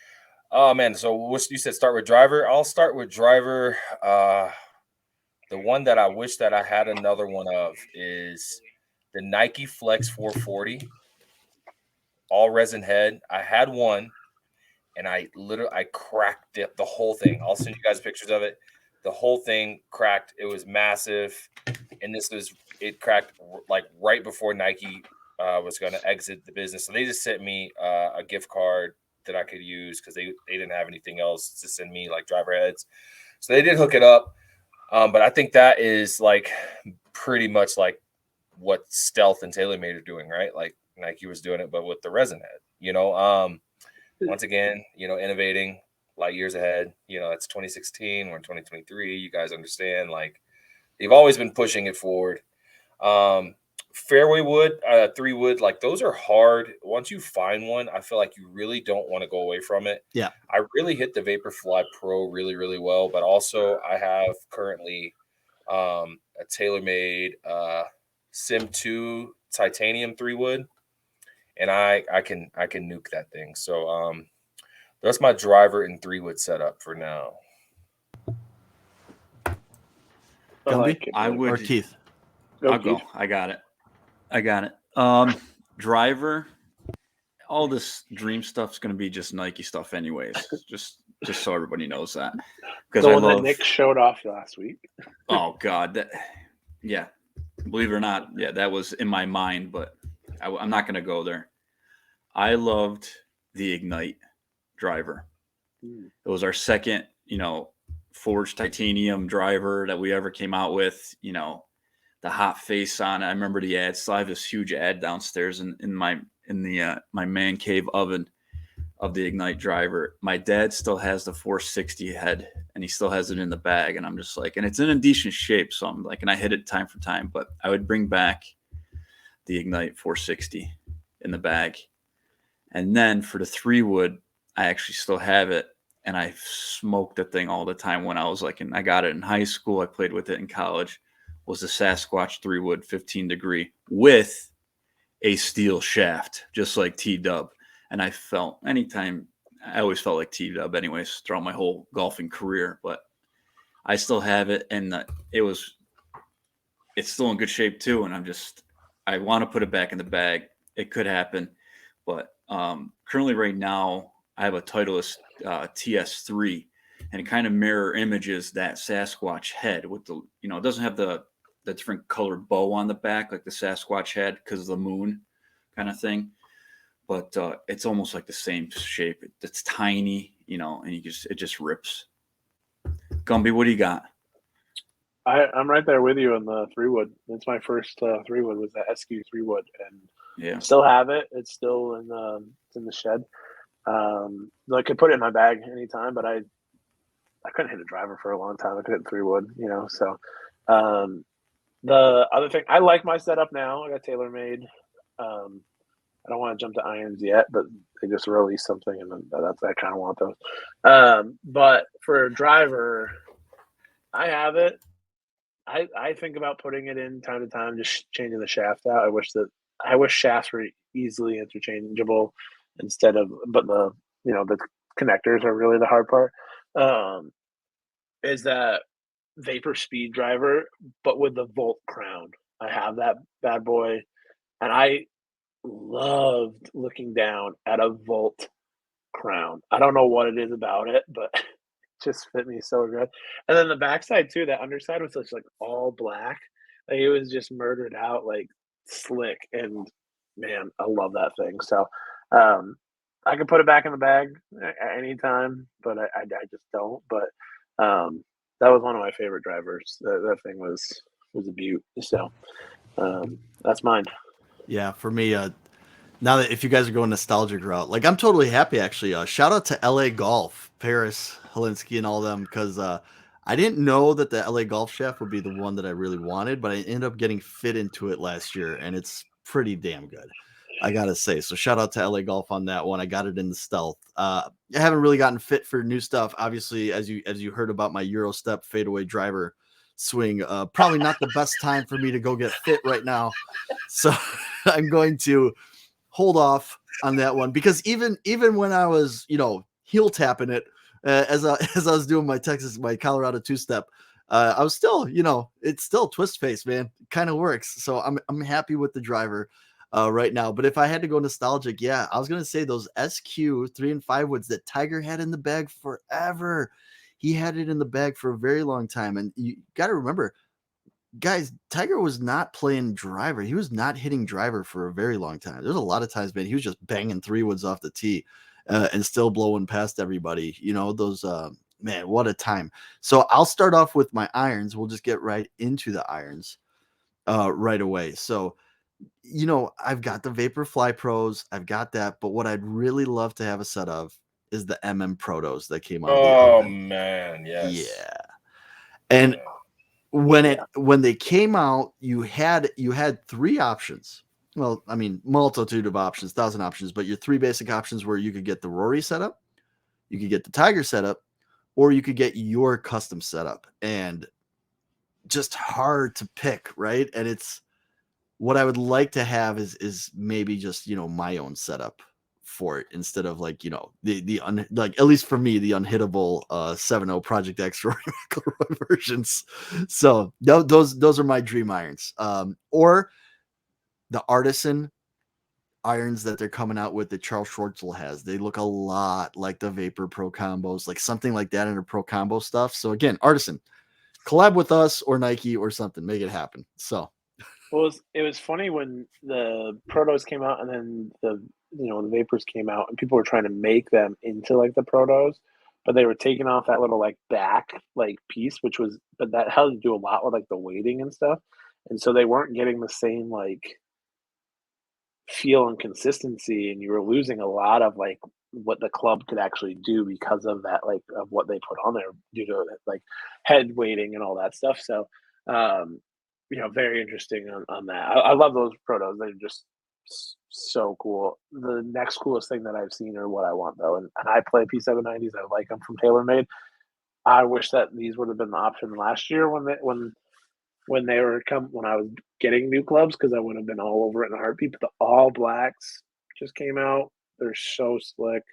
oh man, so what you said, start with driver. I'll start with driver. The one that I wish that I had another one of is the Nike Flex 440, all resin head. I had one, and I cracked it, the whole thing. I'll send you guys pictures of it. The whole thing cracked. It was massive, and it cracked like right before Nike was going to exit the business. So they just sent me a gift card that I could use because they didn't have anything else to send me like driver heads. So they did hook it up. But I think that is like pretty much like what Stealth and TaylorMade are doing, right? Like Nike was doing it, but with the resin head, once again, innovating light years ahead. It's 2016, we're in 2023. You guys understand, like they've always been pushing it forward. Fairway wood, 3 wood, like those are hard. Once you find one, I feel like you really don't want to go away from it. Yeah. I really hit the Vaporfly Pro really, really well, but also I have currently a TaylorMade Sim 2 titanium 3 wood, and I can nuke that thing. So that's my driver and 3 wood setup for now. Gumby? I Or Keith? I'll go. I got it. Driver, all this dream stuff's going to be just Nike stuff anyways. just so everybody knows that. Because the one that Nick showed off last week. Oh God, yeah. Believe it or not, yeah, that was in my mind, but I'm not going to go there. I loved the Ignite driver. It was our second, forged titanium driver that we ever came out with. The hot face on it. I remember the ad. Still have this huge ad downstairs in my man cave oven of the Ignite driver. My dad still has the 460 head, and he still has it in the bag. And I'm just like, and it's in a decent shape. So I'm like, and I hit it time for time. But I would bring back the Ignite 460 in the bag, and then for the 3 wood, I actually still have it, and I smoked the thing all the time when I was like, and I got it in high school. I played with it in college. Was the Sasquatch 3 wood 15 degree with a steel shaft, just like T-Dub. And I always felt like T-Dub anyways throughout my whole golfing career, but I still have it, and it's still in good shape too. And I want to put it back in the bag. It could happen, but currently right now I have a Titleist TS3, and it kind of mirror images that Sasquatch head with the, it doesn't have the different colored bow on the back like the Sasquatch head because of the moon kind of thing. But it's almost like the same shape. It's tiny, and it just rips. Gumby, what do you got? I'm right there with you on the 3 wood. It's my first 3 wood was the SQ 3 wood, and yeah, still have it. It's still in the shed. I could put it in my bag anytime, but I couldn't hit a driver for a long time. I could hit 3 wood, So the other thing, I like my setup now. I got TaylorMade. I don't want to jump to irons yet, but they just released something, and I kind of want those. But for a driver, I have it. I think about putting it in time to time, just changing the shaft out. I wish shafts were easily interchangeable instead of, but the connectors are really the hard part. Is that Vapor Speed driver, but with the Volt crown. I have that bad boy, and I loved looking down at a Volt crown. I don't know what it is about it, but it just fit me so good. And then the backside too, that underside was just like all black. Like it was just murdered out, like slick. And man, I love that thing. So I could put it back in the bag at any time, but I just don't. But that was one of my favorite drivers. That thing was a beaut. So that's mine. Yeah, for me, now that if you guys are going nostalgic route, like I'm totally happy actually. Shout out to LA Golf, Paris, Holinsky, and all them, because I didn't know that the LA Golf shaft would be the one that I really wanted, but I ended up getting fit into it last year, and it's pretty damn good, I gotta say. So shout out to LA Golf on that one. I got it in the Stealth. I haven't really gotten fit for new stuff. Obviously, as you heard about my Euro step fadeaway driver swing, probably not the best time for me to go get fit right now. So I'm going to hold off on that one, because even when I was, heel tapping it as I was doing my Colorado 2-step, I was still, it's still twist face, man. It kind of works. So I'm happy with the driver right now. But if I had to go nostalgic, yeah, I was going to say those SQ 3 and 5 woods that Tiger had in the bag forever. He had it in the bag for a very long time. And you got to remember, guys, Tiger was not playing driver. He was not hitting driver for a very long time. There's a lot of times, man, he was just banging 3 woods off the tee and still blowing past everybody. Those, man, what a time. So I'll start off with my irons. We'll just get right into the irons right away. So, I've got the Vaporfly Pros. I've got that. But what I'd really love to have a set of is the MM Protos that came out. Oh, man. Yes. Yeah. And when they came out, you had 3 options. Well, I mean, multitude of options, 1,000 options, but your 3 basic options were you could get the Rory setup, you could get the Tiger setup, or you could get your custom setup. And just hard to pick, right? And it's what I would like to have is maybe just, my own setup for it instead of like, like at least for me, the unhittable 7.0 Project X Rory McIlroy versions. So those are my dream irons. Or the Artisan irons that they're coming out with that Charles Schwartzel has. They look a lot like the Vapor Pro combos, like something like that in a pro combo stuff. So again, Artisan, collab with us or Nike or something, make it happen. So Well, it was funny when the Protos came out and then the Vapors came out and people were trying to make them into like the Protos, but they were taking off that little like back like piece, but that had to do a lot with like the weighting and stuff, and so they weren't getting the same like feel and consistency, and you were losing a lot of like what the club could actually do because of that, like of what they put on there due to like head weighting and all that stuff. So very interesting on that. I love those Protos. They're just so cool. The next coolest thing that I've seen are what I want though, and I play P790s. I like them from TaylorMade. I wish that these would have been the option last year when I was getting new clubs, because I would have been all over it in a heartbeat. But the all blacks just came out. They're so slick.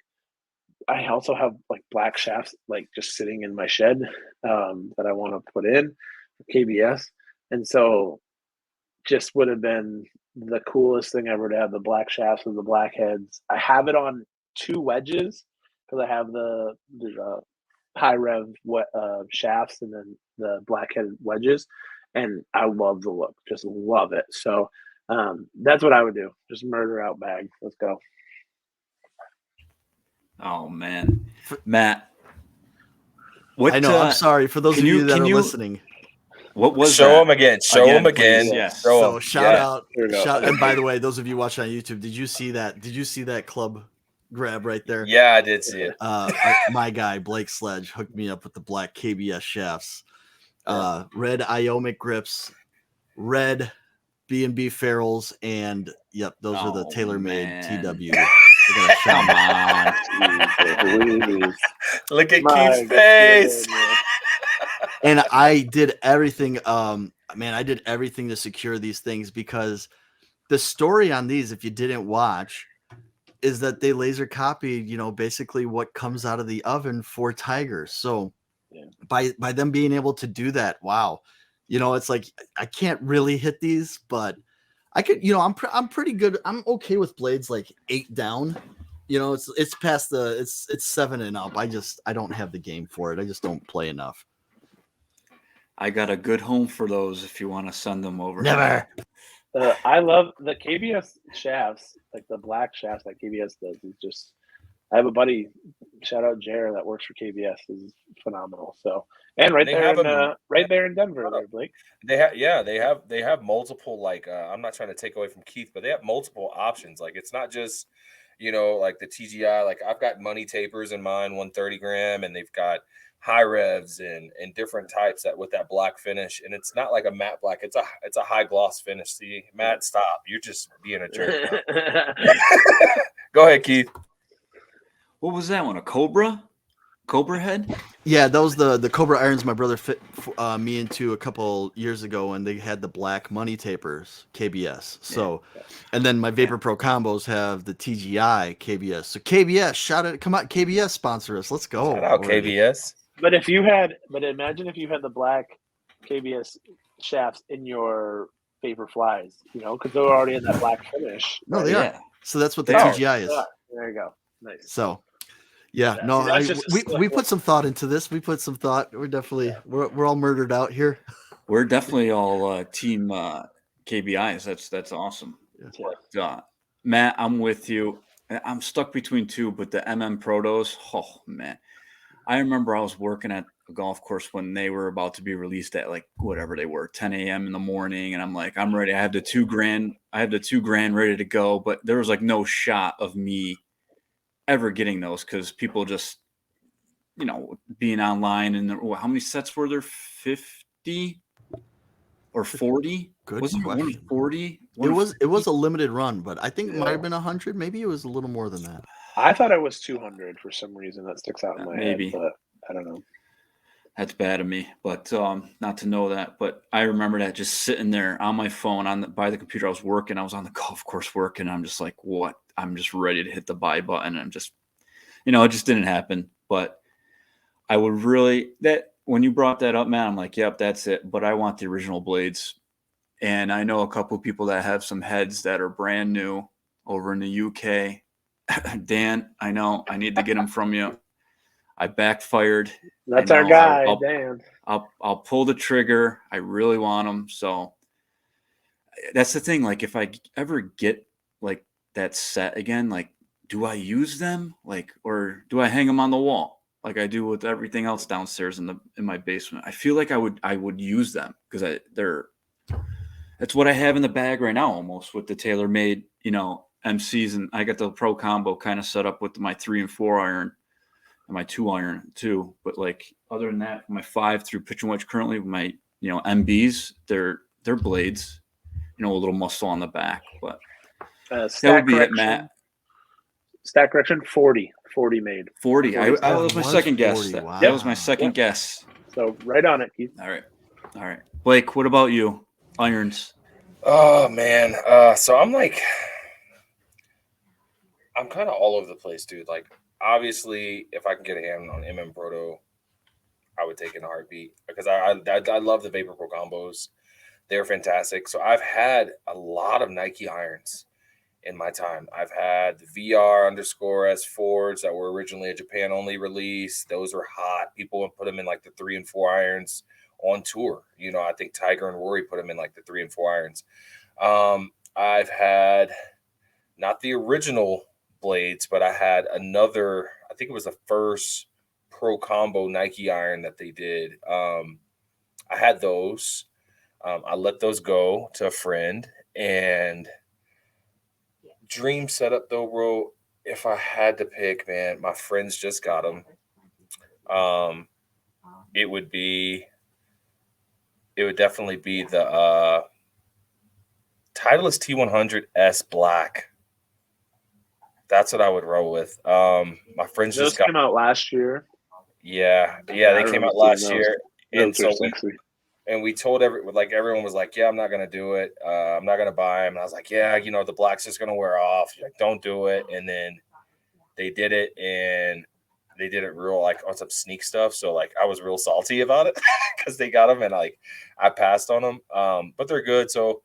I also have like black shafts like just sitting in my shed that I want to put in KBS. And so just would have been the coolest thing ever to have the black shafts with the black heads. I have it on 2 wedges because I have the high rev shafts and then the black headed wedges. And I love the look, just love it. So that's what I would do. Just murder out bag. Let's go. Oh man, Matt. I know. I'm sorry for those of you that are listening. What was Show that? them again. Show them again. Please, yes. So shout out. And by the way, those of you watching on YouTube, did you see that? Did you see that club grab right there? Yeah, I did see it. My guy Blake Sledge hooked me up with the black KBS shafts, red Iomic grips, red B&B ferrules, and yep, those are the TaylorMade TW. Come on. Look at Keith's face. And I did everything. I did everything to secure these things, because the story on these, if you didn't watch, is that they laser copied, basically what comes out of the oven for Tigers. So by them being able to do that, wow, it's like I can't really hit these, but I could, I'm pretty good. I'm okay with blades like 8 down. It's past it's 7 and up. I don't have the game for it. I just don't play enough. I got a good home for those if you want to send them over. Never. I love the KBS shafts, like the black shafts that KBS does. Is just, I have a buddy, shout out Jared, that works for KBS. Is phenomenal. So, and right there in Denver, there, Blake. They have multiple, like I'm not trying to take away from Keith, but they have multiple options. Like it's not just like the TGI. Like I've got money tapers in mine, 130 gram, and they've got high revs and different types that with that black finish, and it's not like a matte black, it's a high gloss finish. See, Matt, stop, you're just being a jerk. Go ahead, Keith. What was that one? A Cobra head? Yeah, that was the Cobra irons my brother fit me into a couple years ago, and they had the black money tapers KBS. So and then my Vapor Pro combos have the TGI KBS. So KBS, shout out, come out, KBS sponsor us. Let's go. Shout out KBS. But imagine if you had the black KBS shafts in your Vapor Flies, because they're already in that black finish. No, they are. So that's what the TGI is. There you go. Nice. So, we put some thought into this. We put some thought. We're all murdered out here. We're definitely all team KBIs. That's awesome. Yeah. But, Matt, I'm with you. I'm stuck between 2, but the Protos. Oh man. I remember I was working at a golf course when they were about to be released at like whatever they were, 10 a.m. in the morning. And I'm like, I'm ready. I have the $2,000 ready to go. But there was like no shot of me ever getting those, because people just, being online. And how many sets were there? 50? or 40? Good Wasn't it question. 140? It was a limited run, but I think it might have been 100. Maybe it was a little more than that. I thought it was 200 for some reason. That sticks out in my Maybe. head, but I don't know. That's bad of me, but not to know that. But I remember that just sitting there on my phone by the computer. I was working. I was on the golf course working. I'm just like, what? I'm just ready to hit the buy button. I'm just, it just didn't happen. But I would really when you brought that up, man, I'm like, yep, that's it. But I want the original blades. And I know a couple of people that have some heads that are brand new over in the UK. Dan, I know I need to get them from you. I backfired. That's our guy, Dan. I'll pull the trigger. I really want them. So that's the thing. Like, if I ever get like that set again, like, do I use them? Like, or do I hang them on the wall like I do with everything else downstairs in my basement? I feel like I would use them because that's what I have in the bag right now, almost, with the TaylorMade, MCs, and I got the Pro Combo kind of set up with my 3 and 4 iron. And my 2 iron too, but like other than that, my 5 through pitch and wedge currently, my MBs, they're blades, a little muscle on the back, but that would be it, Matt. Stack correction, 40 made. 40. That was my second guess. Wow. That was my second guess. So right on it, Keith. All right. Blake, what about you? Irons. Oh man, so I'm kind of all over the place, dude. Like, obviously, if I can get a hand on MM Proto, I would take it in a heartbeat because I love the Vapor Pro combos. They're fantastic. So I've had a lot of Nike irons in my time. I've had the VR_S4s that were originally a Japan only release. Those are hot. People would put them in like the 3 and 4 irons on tour. I think Tiger and Rory put them in like the 3 and 4 irons. I've had not the original blades, but I had another, I think it was the first Pro Combo Nike iron that they did. I had those. I let those go to a friend, and dream setup though, bro. If I had to pick, man, my friends just got them. It would definitely be the Titleist T100S Black. That's what I would roll with. My friends Those just got came out last year. Yeah, they came out last year, and so we told everyone was like, yeah, I'm not gonna do it. I'm not gonna buy them. And I was like, yeah, the black's just gonna wear off. Like, don't do it. And then they did it, and they did it real like on some sneak stuff. So like I was real salty about it because they got them, and like I passed on them. But they're good, so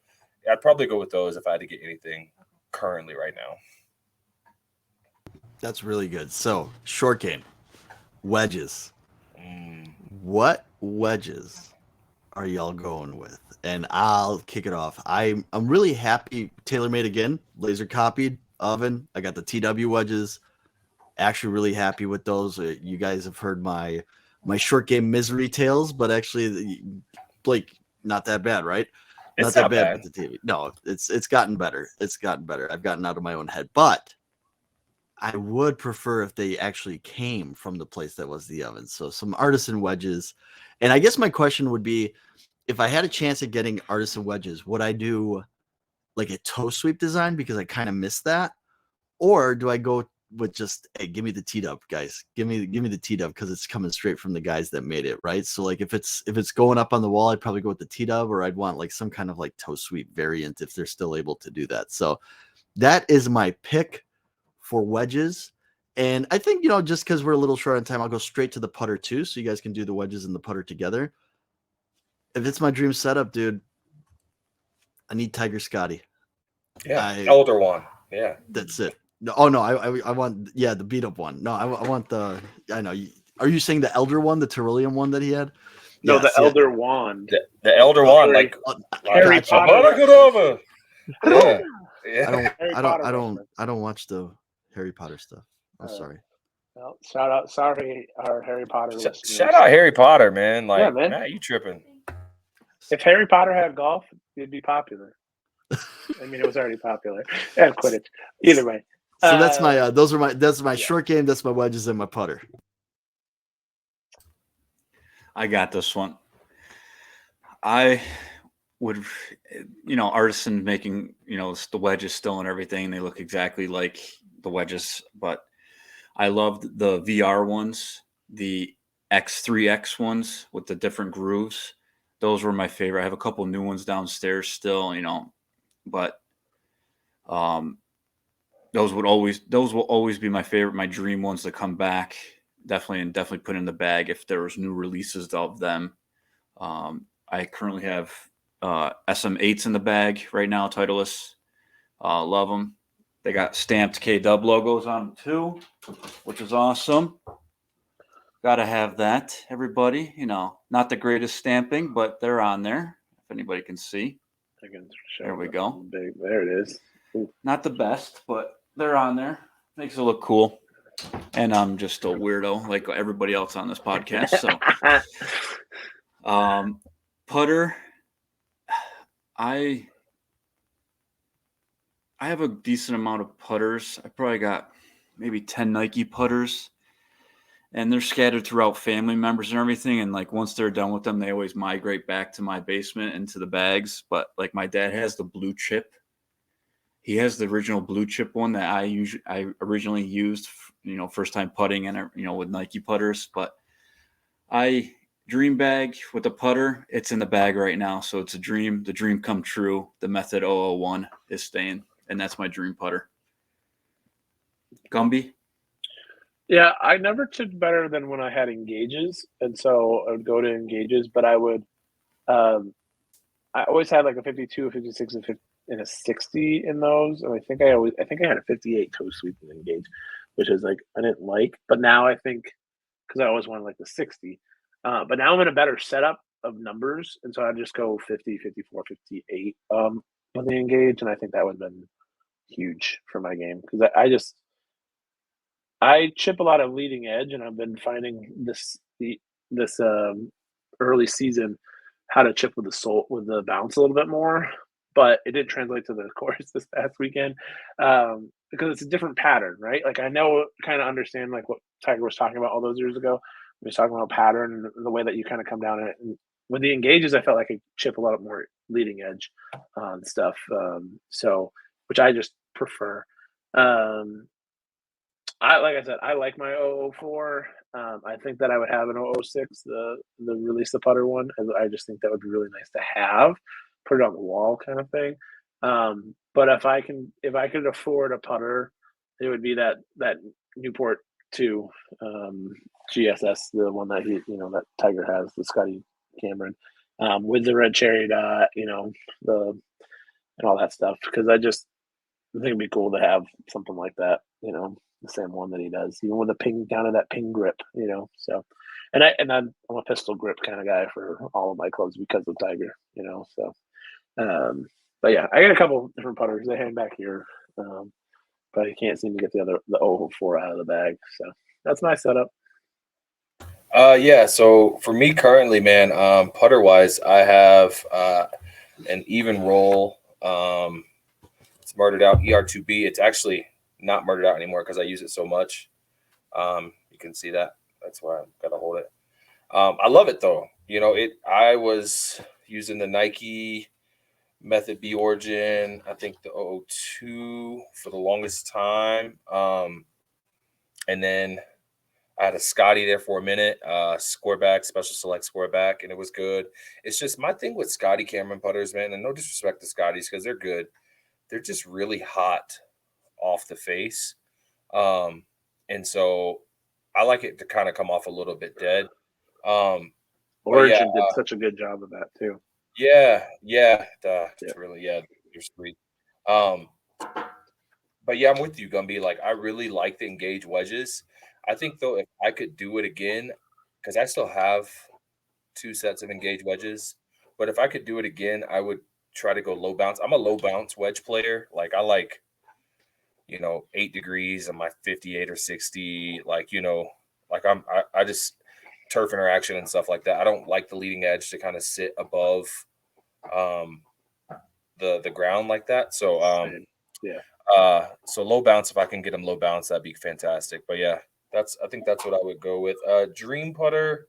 I'd probably go with those if I had to get anything currently right now. That's really good. So, short game. Wedges. What wedges are y'all going with? And I'll kick it off. I'm really happy. TaylorMade again, laser copied oven. I got the TW wedges. Actually really happy with those. You guys have heard my short game misery tales, but actually, Blake, not that bad, right? It's not that bad with the TV. No, it's gotten better. It's gotten better. I've gotten out of my own head, but I would prefer if they actually came from the place that was the oven. So some artisan wedges. And I guess my question would be, if I had a chance at getting artisan wedges, would I do like a toe sweep design because I kind of missed that? Or do I go with just, hey, give me the T-dub, guys. Give me the T-dub because it's coming straight from the guys that made it, right? So like if it's going up on the wall, I'd probably go with the T-dub, or I'd want like some kind of like toe sweep variant if they're still able to do that. So that is my pick for wedges. And I think, just because we're a little short on time, I'll go straight to the putter too, so you guys can do the wedges and the putter together. If it's my dream setup, dude, I need Tiger Scotty. Yeah, elder one. Yeah, that's it. No, oh no, I want the beat up one. No, I want the. I know. Are you saying the elder one, the Tyrolean one that he had? No, the elder wand. The elder wand, like Harry Potter. Yeah. I don't watch the Harry Potter stuff. I'm sorry. Well, sorry, our Harry Potter listeners. Shout out Harry Potter, man. Like, yeah, man. Matt, you tripping? If Harry Potter had golf, it'd be popular. I mean, it was already popular. And Quidditch. Either way. So that's my. That's my short game. That's my wedges and my putter. I got this one. would, Artisan making, the wedges still and everything. They look exactly like the wedges, but I loved the VR ones, the X3X ones with the different grooves. Those were my favorite. I have a couple new ones downstairs still, but those will always be my favorite, my dream ones to come back. Definitely put in the bag if there was new releases of them. I currently have SM8s in the bag right now, Titleist. Love them. They got stamped K-Dub logos on them too, which is awesome. Got to have that, everybody. Not the greatest stamping, but they're on there if anybody can see. There we go. There it is. Ooh. Not the best, but they're on there. Makes it look cool. And I'm just a weirdo like everybody else on this podcast. So, putter, I have a decent amount of putters. I probably got maybe 10 Nike putters, and they're scattered throughout family members and everything. And like once they're done with them, they always migrate back to my basement into the bags. But like my dad has the blue chip. He has the original blue chip one that I originally used, first time putting and with Nike putters. But dream bag with the putter, it's in the bag right now. So it's a dream. The dream come true. The Method 001 is staying, and that's my dream putter. Gumby? Yeah, I never chipped better than when I had engages, and so I would go to engages, but I would, I always had like a 52, a 56, and a 60 in those, and I think I had a 58 toe sweep and engage, which is like I didn't like, but now I think because I always wanted like the 60, but now I'm in a better setup of numbers, and so I just go 50, 54, 58 with the engage, and I think that would have been huge for my game because I chip a lot of leading edge, and I've been finding this early season how to chip with the bounce a little bit more, but it didn't translate to the course this past weekend because it's a different pattern, right? Like I kind of understand like what Tiger was talking about all those years ago. He was talking about pattern and the way that you kind of come down it. And with the engages, I felt like I chip a lot more leading edge stuff, so which I just prefer. Like I said, I like my 004. I think that I would have an 006, the release the putter one. I just think that would be really nice to have, put it on the wall kind of thing. But if I could afford a putter, it would be that Newport 2 GSS, the one that that Tiger has, the Scotty Cameron, with the red cherry dot, and all that stuff. Because I think it'd be cool to have something like that, the same one that he does, even with the ping down to that ping grip, So, and I'm a pistol grip kind of guy for all of my clubs because of Tiger, So, but yeah, I got a couple different putters. They hang back here, but I can't seem to get the 004 out of the bag. So that's my setup. Yeah. So for me currently, man, putter wise, I have an even roll. It's murdered out ER2B. It's actually not murdered out anymore because I use it so much. You can see that. That's why I've got to hold it. I love it though. I was using the Nike Method B Origin, I think the 002 for the longest time. And then I had a Scotty there for a minute, square back, special select square back, and it was good. It's just my thing with Scotty Cameron putters, man, and no disrespect to Scotties because they're good. They're just really hot off the face. And so I like it to kind of come off a little bit dead. Origin did such a good job of that too. Yeah. It's really, you're sweet. But yeah, I'm with you, Gumby. Like, I really like the engage wedges. I think though, if I could do it again, because I still have 2 sets of engage wedges, but if I could do it again, I would try to go low bounce. I'm a low bounce wedge player. Like I like, 8 degrees on my 58 or 60. Like, I just turf interaction and stuff like that. I don't like the leading edge to kind of sit above the ground like that. So so low bounce, if I can get them low bounce, that'd be fantastic. But yeah, I think that's what I would go with. Dream putter.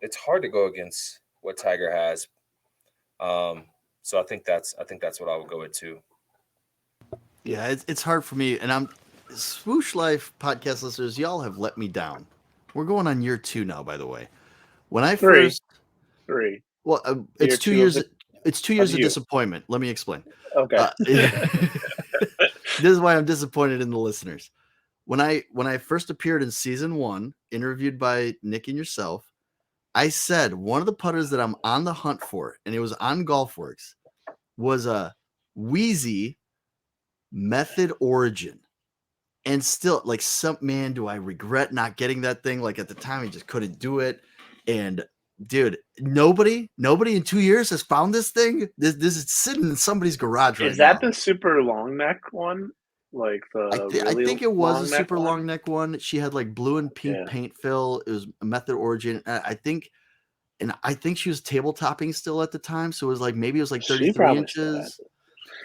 It's hard to go against what Tiger has. So I think that's what I would go with too. Yeah, it's hard for me, and I'm Swoosh Life podcast listeners. Y'all have let me down. We're going on year 2 now, by the way. When I Three. first, well, Year it's 2 two of years. it- It's 2 years of you. disappointment. Let me explain. Okay. This is why I'm disappointed in the listeners. When I first appeared in season 1, interviewed by Nick and yourself, I said one of the putters that I'm on the hunt for, and it was on GolfWorks, was a Wheezy Method Origin. And still, like, do I regret not getting that thing? Like, at the time, I just couldn't do it. And dude, nobody in 2 years has found this thing. This is sitting in somebody's garage right Is that now. the super long neck one? Like I think it was a super one? long neck one. She had like blue and pink paint fill. It was a Method Origin. I think she was tabletopping still at the time. So it was like, maybe it was like 33 inches.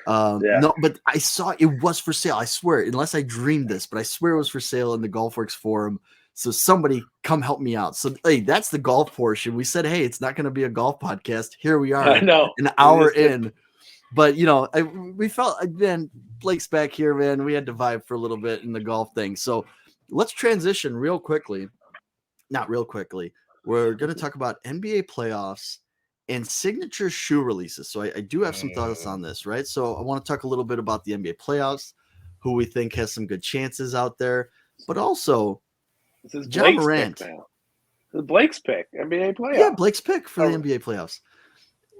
No, but I saw it was for sale. I swear, unless I dreamed this, but I swear it was for sale in the GolfWorks forum. So somebody come help me out. So hey, that's the golf portion. We said, hey, it's not going to be a golf podcast. Here we are, I know. an hour in. But we felt, again, Blake's back here, man. We had to vibe for a little bit in the golf thing. So let's transition real quickly. Not real quickly. We're going to talk about NBA playoffs and signature shoe releases. So I do have some thoughts on this, right? So I want to talk a little bit about the NBA playoffs, who we think has some good chances out there, but also this is John Blake's Morant. Pick now. This is Blake's pick, NBA playoffs. Yeah, Blake's pick for the NBA playoffs.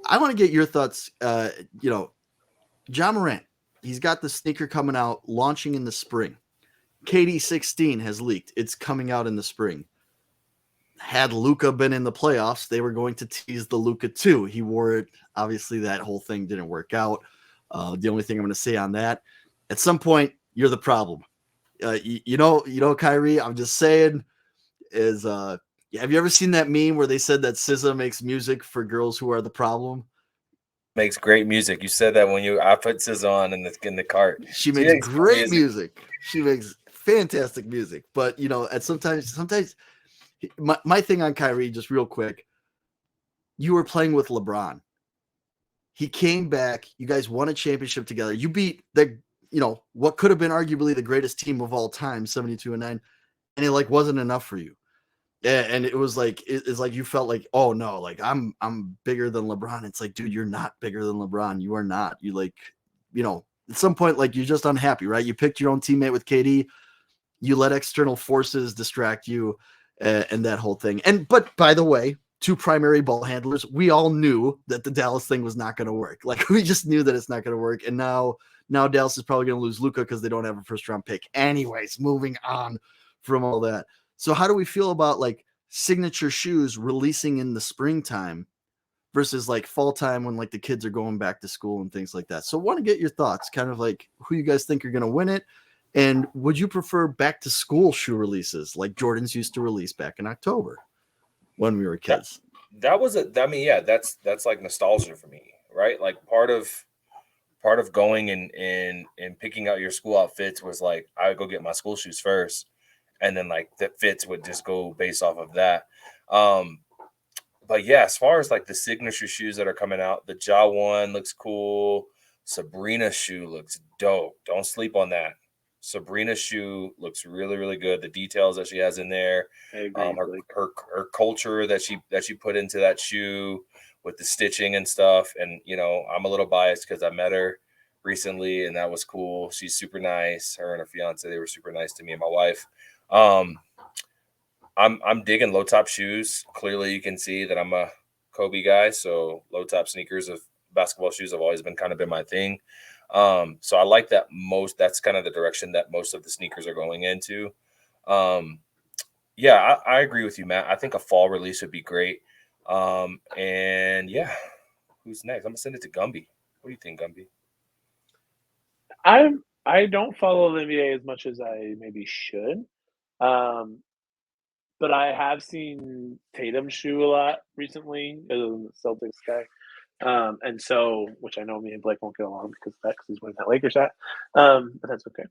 I want to get your thoughts. John Morant, he's got the sneaker coming out, launching in the spring. KD 16 has leaked. It's coming out in the spring. Had Luka been in the playoffs, they were going to tease the Luka 2. He wore it. Obviously, that whole thing didn't work out. The only thing I'm going to say on that, at some point, you're the problem. Kyrie, I'm just saying, is have you ever seen that meme where they said that SZA makes music for girls who are the problem? Makes great music. You said that when I put SZA on in the cart. She makes great music. She makes fantastic music. But sometimes my thing on Kyrie, just real quick, you were playing with LeBron. He came back. You guys won a championship together. You beat what could have been arguably the greatest team of all time, 72-9, and it wasn't enough for you. And it was like it's like you felt like, oh no, like I'm bigger than LeBron. It's like, dude, you're not bigger than LeBron. You are not. You at some point, you're just unhappy, right? You picked your own teammate with KD. You let external forces distract you, and that whole thing. But by the way, 2 primary ball handlers, we all knew that the Dallas thing was not going to work. We just knew that it's not going to work. And now Dallas is probably going to lose Luka because they don't have a first round pick. Anyways, moving on from all that. So how do we feel about signature shoes releasing in the springtime versus fall time when the kids are going back to school and things like that? So I want to get your thoughts, kind of who you guys think are going to win it. And would you prefer back to school shoe releases like Jordans used to release back in October when we were kids? That's like nostalgia for me, right? Part of going and picking out your school outfits was I would go get my school shoes first. And then the fits would just go based off of that. But yeah, as far as the signature shoes that are coming out, the Ja one looks cool. Sabrina's shoe looks dope. Don't sleep on that. Sabrina's shoe looks really, really good. The details that she has in there, her culture that she put into that shoe with the stitching and stuff. And I'm a little biased because I met her recently, and that was cool. She's super nice. Her and her fiance, they were super nice to me and my wife. I'm digging low top shoes. Clearly you can see that I'm a Kobe guy. So low top sneakers of basketball shoes have always been my thing. So I like that most. That's kind of the direction that most of the sneakers are going into. Yeah, I agree with you, Matt. I think a fall release would be great. And yeah, who's next? I'm gonna send it to Gumby. What do you think, Gumby? I don't follow the NBA as much as I maybe should. But I have seen Tatum's shoe a lot recently, the Celtics guy. And so, which I know me and Blake won't get along because of that, because he's wearing that Lakers hat. But that's okay.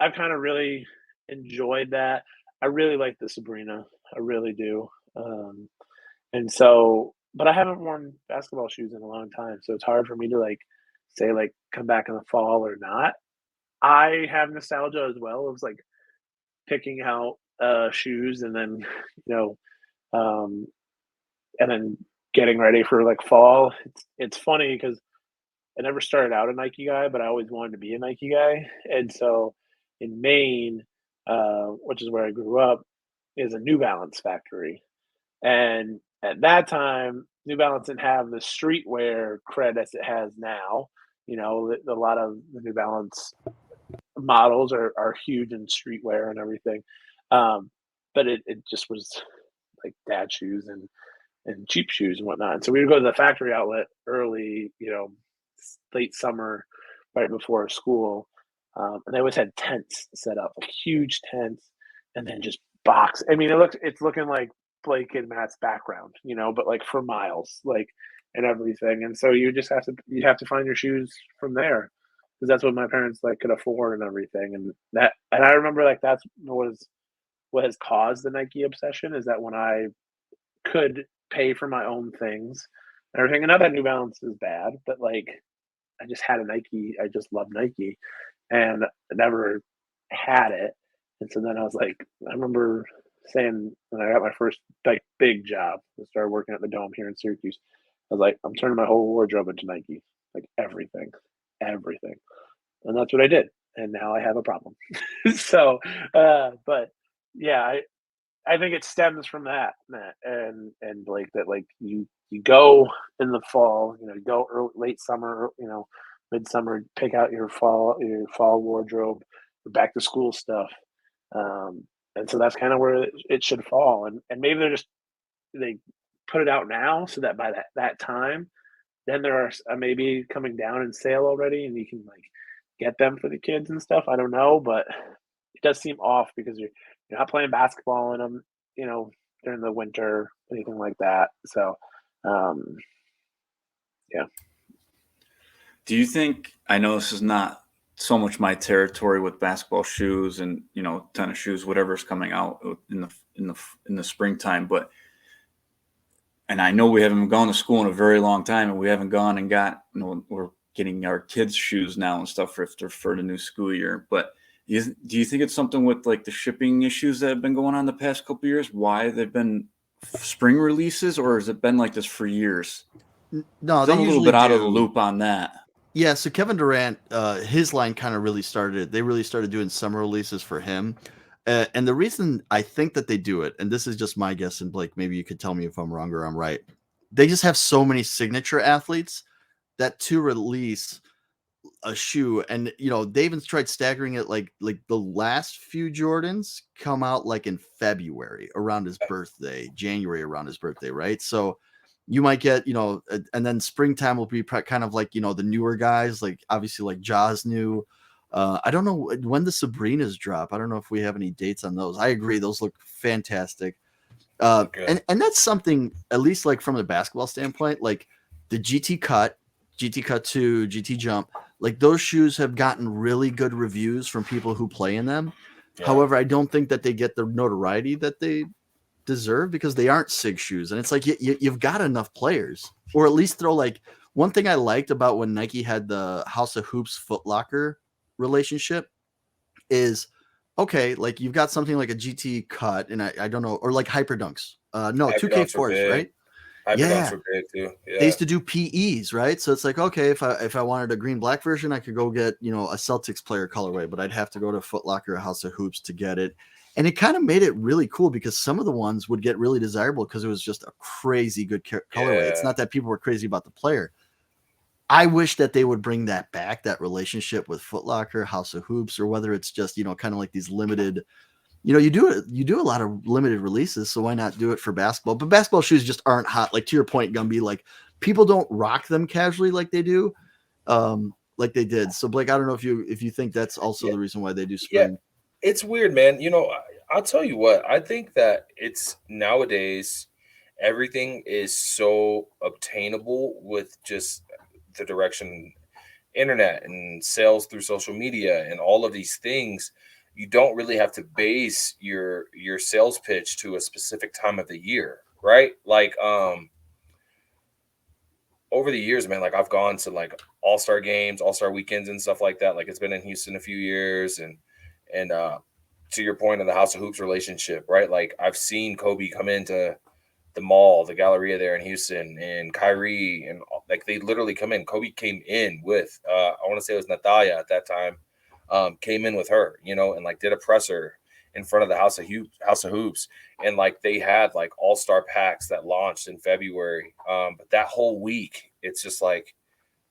I've kind of really enjoyed that. I really like the Sabrina. I really do. And so but I haven't worn basketball shoes in a long time, so it's hard for me to like say like come back in the fall or not. I have nostalgia as well of like picking out shoes and then you know um, and then getting ready for like fall. It's funny because I never started out a Nike guy, but I always wanted to be a Nike guy. And so in Maine, which is where I grew up, is a New Balance factory. And at that time, New Balance didn't have the streetwear cred as it has now. You know, a lot of the New Balance models are huge in streetwear and everything. Um, but it just was like dad shoes and cheap shoes and whatnot. And so we would go to the factory outlet early, late summer, right before school. And they always had tents set up, like huge tents, and then just box. I mean, it's looking like Blake and Matt's background, but like for miles, like and everything. And so you have to find your shoes from there because that's what my parents like could afford and everything. And I remember like that's was what has caused the Nike obsession is that when I could pay for my own things and everything. And not that New Balance is bad, but like I just had a Nike. I just love Nike and I never had it. And so then I was like, I remember saying when I got my first like big job, I started working at the Dome here in Syracuse. I was like, I'm turning my whole wardrobe into Nike, like everything. And that's what I did. And now I have a problem. So, but yeah, I think it stems from that, Matt and Blake, that like you go in the fall, you go early, late summer, midsummer, pick out your fall wardrobe, your back to school stuff, and so that's kind of where it should fall. And maybe they put it out now so that by that time, then there are maybe coming down in sale already, and you can like get them for the kids and stuff. I don't know, but it does seem off because you're not playing basketball in them, during the winter, anything like that. So, yeah. Do you think, I know this is not so much my territory with basketball shoes and, tennis shoes, whatever's coming out in the springtime, but, and I know we haven't gone to school in a very long time and we haven't gone and we're getting our kids shoes now and stuff for the new school year. But do you think it's something with like the shipping issues that have been going on the past couple of years? Why they've been spring releases, or has it been like this for years? No, I'm a little bit out of the loop on that. Yeah, so Kevin Durant, his line kind of really started. They really started doing summer releases for him, and the reason I think that they do it, and this is just my guess, and Blake, maybe you could tell me if I'm wrong or I'm right. They just have so many signature athletes that to release a shoe, and they even tried staggering it like the last few Jordans come out like in February around his birthday, January around his birthday, right? So you might get, and then springtime will be kind of like, the newer guys, like obviously like Ja's new. I don't know when the Sabrinas drop. I don't know if we have any dates on those. I agree. Those look fantastic. And that's something, at least like from the basketball standpoint, like the GT Cut 2, GT Jump, like those shoes have gotten really good reviews from people who play in them. Yeah. However, I don't think that they get the notoriety that they deserve because they aren't SIG shoes. And it's like you've got enough players, or at least throw like one thing I liked about when Nike had the House of Hoops Foot Locker relationship is, okay, like you've got something like a GT Cut, and I don't know, or like Hyper Dunks. No, 2K4s, right? Yeah. Too. Yeah. They used to do PEs, right? So it's like, okay, if I wanted a green black version, I could go get, a Celtics player colorway, but I'd have to go to Foot Locker or House of Hoops to get it. And it kind of made it really cool because some of the ones would get really desirable because it was just a crazy good colorway. Yeah. It's not that people were crazy about the player. I wish that they would bring that back, that relationship with Foot Locker, House of Hoops, or whether it's just, kind of like these limited, you do a lot of limited releases. So why not do it for basketball? But basketball shoes just aren't hot. Like to your point, Gumby, like people don't rock them casually like they do, like they did. So Blake, I don't know if you think that's also the reason why they do spring. Yeah. It's weird, man. I'll tell you what, I think that it's nowadays everything is so obtainable with just the direction internet and sales through social media and all of these things. You don't really have to base your sales pitch to a specific time of the year, right? Like over the years, man, like I've gone to like all-star games, all-star weekends and stuff like that. Like it's been in Houston a few years, and to your point of the House of Hoops relationship, right? Like I've seen Kobe come into the mall, the Galleria there in Houston, and Kyrie, and like they literally come in. Kobe came in with I want to say it was Natalia at that time, came in with her, you know, and like did a presser in front of the House of Hoops, and like they had like all-star packs that launched in February. But that whole week, it's just like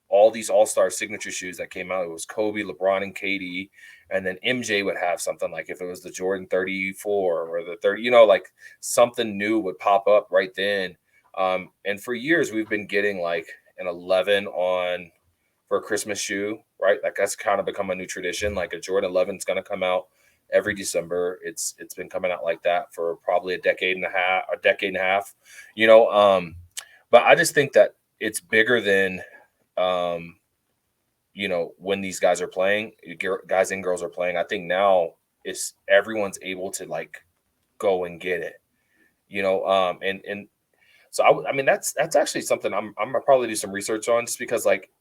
all these all-star signature shoes that came out. It was Kobe, LeBron, and KD, and then MJ would have something like if it was the Jordan 34 or the 30, you know, like something new would pop up right then. And for years we've been getting like an 11 on for a Christmas shoe, right? Like that's kind of become a new tradition. Like a Jordan 11 is going to come out every December. It's been coming out like that for probably a decade and a half, you know. But I just think that it's bigger than, you know, when these guys are playing, guys and girls are playing. I think now it's everyone's able to like go and get it, you know. And so I mean that's actually something I'm gonna probably do some research on, just because like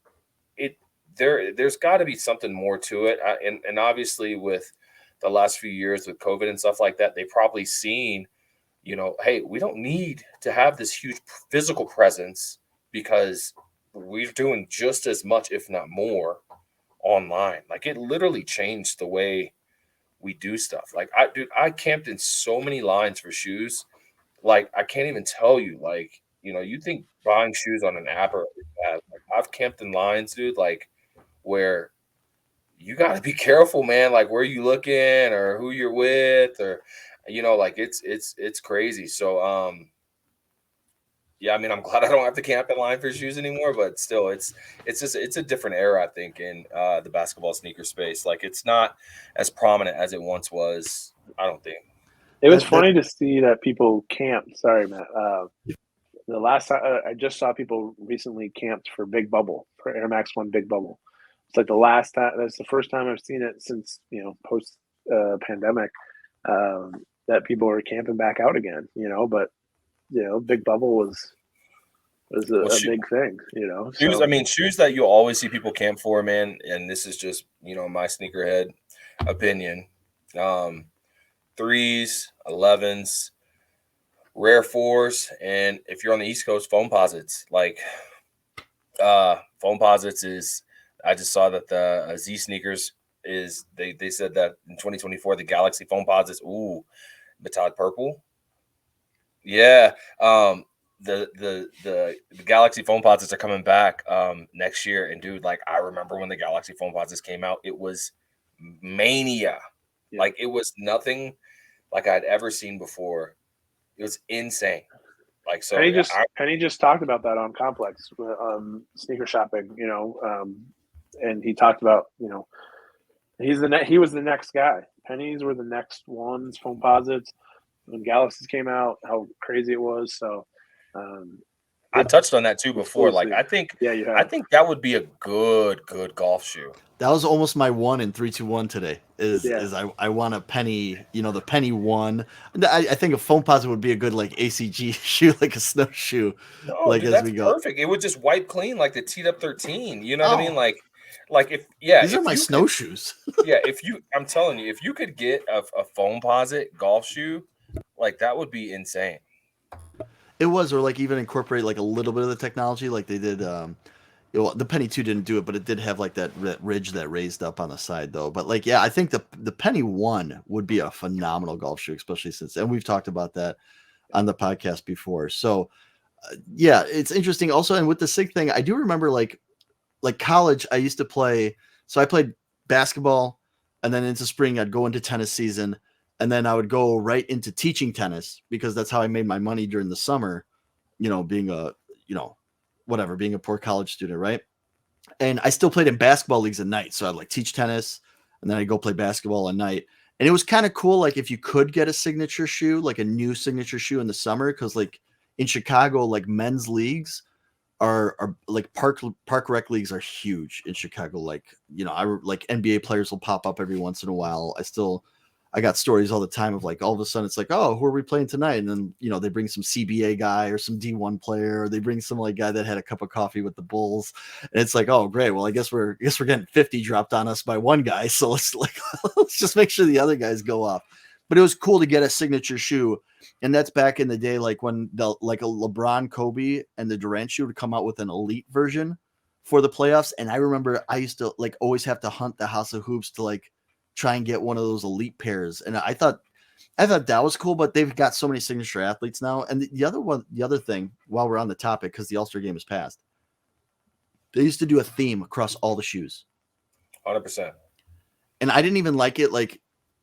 there's got to be something more to it. And obviously with the last few years with COVID and stuff like that, they've probably seen, you know, hey, we don't need to have this huge physical presence because we're doing just as much, if not more, online. Like it literally changed the way we do stuff. Like I camped in so many lines for shoes. Like I can't even tell you, like, you know, you think buying shoes on an app are bad. Like I've camped in lines, dude, like where you got to be careful, man, like where you looking or who you're with, or, you know, like it's crazy. So, yeah, I mean, I'm glad I don't have to camp in line for shoes anymore, but still it's a different era, I think, in the basketball sneaker space. Like it's not as prominent as it once was, I don't think. It was funny to see that people camped. Sorry, Matt. The last time I just saw people recently camped for Big Bubble, for Air Max 1 Big Bubble. It's like the last time. That's the first time I've seen it since, you know, post pandemic, that people were camping back out again. You know, but you know, Big Bubble was a big thing. You know, shoes. So, I mean, shoes that you always see people camp for, man. And this is just, you know, my sneakerhead opinion. 3s, 11s, rare 4s, and if you're on the East Coast, foam posits. Like foam posits is, I just saw that the Z sneakers is, they said that in 2024 the Galaxy foam posits, ooh, metallic purple. Yeah. The Galaxy foam posits are coming back next year, and dude, like I remember when the Galaxy foam posits came out, it was mania. Yeah. Like it was nothing like I'd ever seen before. It was insane. Like so, Penny just talked about that on Complex, sneaker shopping. You know, and he talked about, you know, he was the next guy. Pennies were the next ones. Foam posits when Galaxies came out, how crazy it was. So. I touched on that too before. Like I think that would be a good golf shoe. That was almost my 1 in 3-2-1 today. Is I want a Penny, you know, the Penny 1. I think a foam posit would be a good like ACG shoe, like a snowshoe. No, like dude, as we go, perfect. It would just wipe clean like the teed up 13. You know what I mean? Like if these are my snowshoes. I'm telling you, if you could get a foam posit golf shoe, like that would be insane. It was, or like even incorporate like a little bit of the technology, like they did. The Penny 2 didn't do it, but it did have like that ridge that raised up on the side, though. But like, yeah, I think the Penny 1 would be a phenomenal golf shoe, especially since, and we've talked about that on the podcast before. So, yeah, it's interesting. Also, and with the SIG thing, I do remember like college, I used to play. So I played basketball, and then into spring, I'd go into tennis season. And then I would go right into teaching tennis because that's how I made my money during the summer, you know, being a poor college student. Right. And I still played in basketball leagues at night. So I'd like teach tennis and then I'd go play basketball at night. And it was kind of cool. Like if you could get a signature shoe, like a new signature shoe in the summer, because like in Chicago, like men's leagues are like park rec leagues are huge in Chicago. Like, you know, like NBA players will pop up every once in a while. I got stories all the time of like all of a sudden it's like, oh, who are we playing tonight? And then they bring some CBA guy or some D1 player, or they bring some like guy that had a cup of coffee with the Bulls, and it's like, oh great, well I guess we're getting 50 dropped on us by one guy, so let's just make sure the other guys go off. But it was cool to get a signature shoe, and that's back in the day, like when a LeBron, Kobe, and the Durant shoe would come out with an elite version for the playoffs. And I remember I used to like always have to hunt the House of Hoops to like try and get one of those elite pairs. And I thought that was cool, but they've got so many signature athletes now. And the other thing, while we're on the topic, because the All-Star game is passed, they used to do a theme across all the shoes. 100%. And I didn't even like it. Like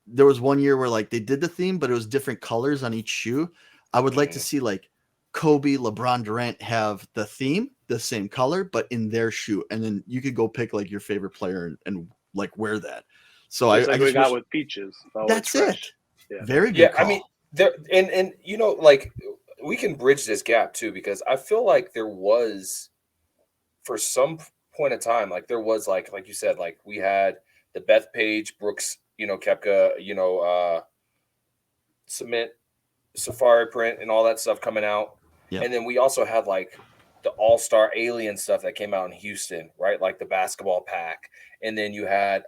there was one year where like they did the theme, but it was different colors on each shoe. I would like to see like Kobe, LeBron, Durant have the theme, the same color, but in their shoe. And then you could go pick like your favorite player and like wear that. So I we got with Peaches. That's it. Yeah. Very good. Yeah, call. I mean, there and like we can bridge this gap too, because I feel like there was, for some point of time, like there was like you said, like we had the Beth Page, Brooks, Koepka, cement, safari print, and all that stuff coming out. Yep. And then we also had like the All-Star Alien stuff that came out in Houston, right? Like the basketball pack. And then you had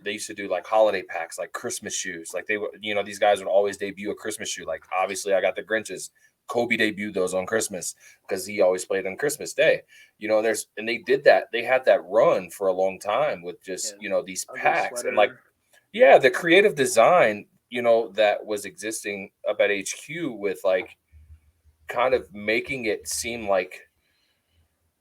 they used to do like holiday packs, like Christmas shoes. Like they would, these guys would always debut a Christmas shoe. Like obviously I got the Grinches. Kobe debuted those on Christmas because he always played on Christmas Day. And they did that. They had that run for a long time with just, these packs and like, yeah, the creative design, that was existing up at HQ with like kind of making it seem like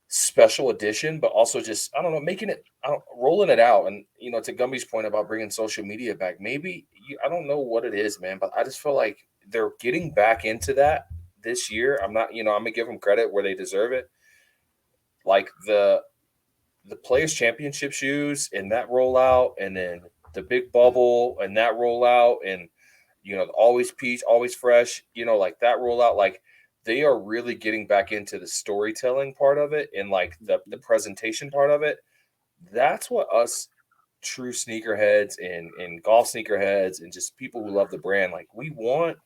special edition, but also just, I don't know, rolling it out. And, to Gumby's point about bringing social media back, maybe, I don't know what it is, man, but I just feel like they're getting back into that this year. I'm not, I'm going to give them credit where they deserve it. Like the Players Championship shoes and that rollout, and then the big bubble and that rollout, and, always peach, always fresh, like that rollout, like they are really getting back into the storytelling part of it and like the presentation part of it. That's what us true sneakerheads and golf sneakerheads and just people who love the brand, like we want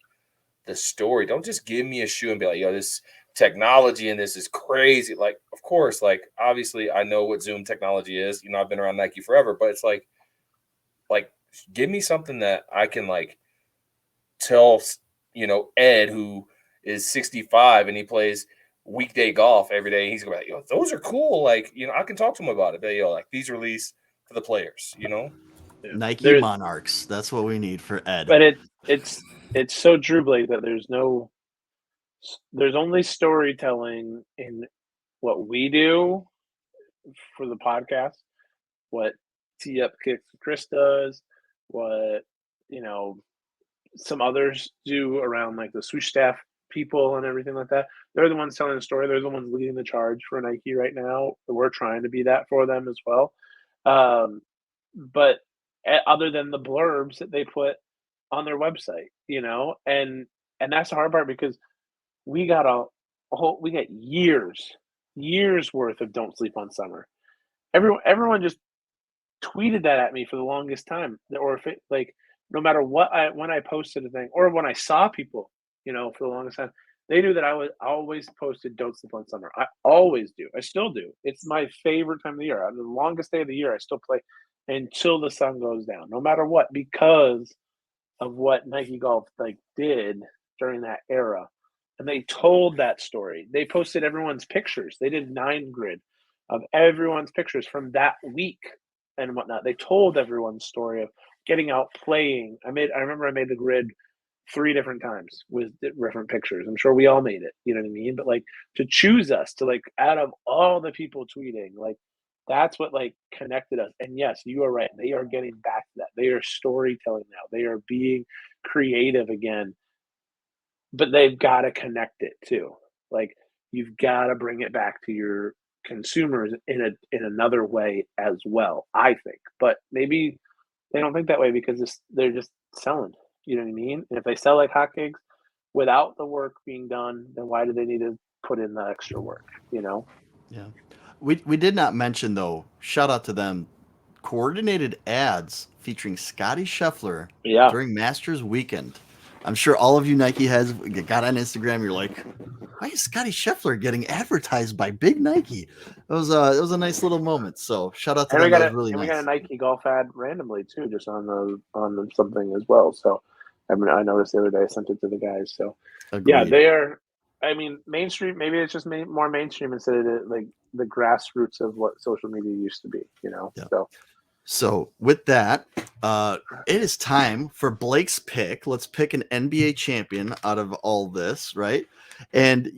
the story. Don't just give me a shoe and be like, yo, this technology and this is crazy. Like, of course, like obviously I know what Zoom technology is. I've been around Nike forever, but it's like give me something that I can like tell, Ed, who is 65 and he plays weekday golf every day. He's going to be like, yo, those are cool. Like, I can talk to him about it. But, like these released for the players, Yeah. Nike Monarchs. That's what we need for Ed. But it's so true, Blake, that there's only storytelling in what we do for the podcast, what Tee Up Kicks Chris does, what some others do around like the swoosh staff people and everything like that. They're the ones telling the story. They're the ones leading the charge for Nike right now. We're trying to be that for them as well. But other than the blurbs that they put on their website, and that's the hard part, because we got years worth of Don't Sleep on Summer. Everyone just tweeted that at me for the longest time, or if it, like, no matter when I posted a thing or when I saw people, for the longest time, they knew that I always posted Don't Sleep on Summer. I always do. I still do. It's my favorite time of the year. On the longest day of the year, I still play until the sun goes down, no matter what, because of what Nike Golf did during that era. And they told that story. They posted everyone's pictures. They did 9 grid of everyone's pictures from that week and whatnot. They told everyone's story of getting out playing. I remember I made the grid 3 different times with different pictures. I'm sure we all made it, you know what I mean? But to choose us to out of all the people tweeting, that's what connected us. And yes, you are right. They are getting back to that. They are storytelling now. They are being creative again. But they've got to connect it too. You've got to bring it back to your consumers in another way as well, I think. But maybe they don't think that way because they're just selling. You know what I mean? And if they sell like hotcakes without the work being done, then why do they need to put in the extra work? Yeah. We did not mention, though, shout out to them, coordinated ads featuring Scotty Scheffler Yeah. during Masters weekend. I'm sure all of you Nike heads got on Instagram. You're like, why is Scotty Scheffler getting advertised by Big Nike? It was a nice little moment. So shout out to them. That was really nice. We got a Nike golf ad randomly too, just on the something as well. So, I mean, I noticed the other day I sent it to the guys. So, Agreed. yeah, they are. I mean, mainstream. Maybe it's just more mainstream instead of the grassroots of what social media used to be. You know. Yeah. So with that, it is time for Blake's pick. Let's pick an NBA champion out of all this, right? And,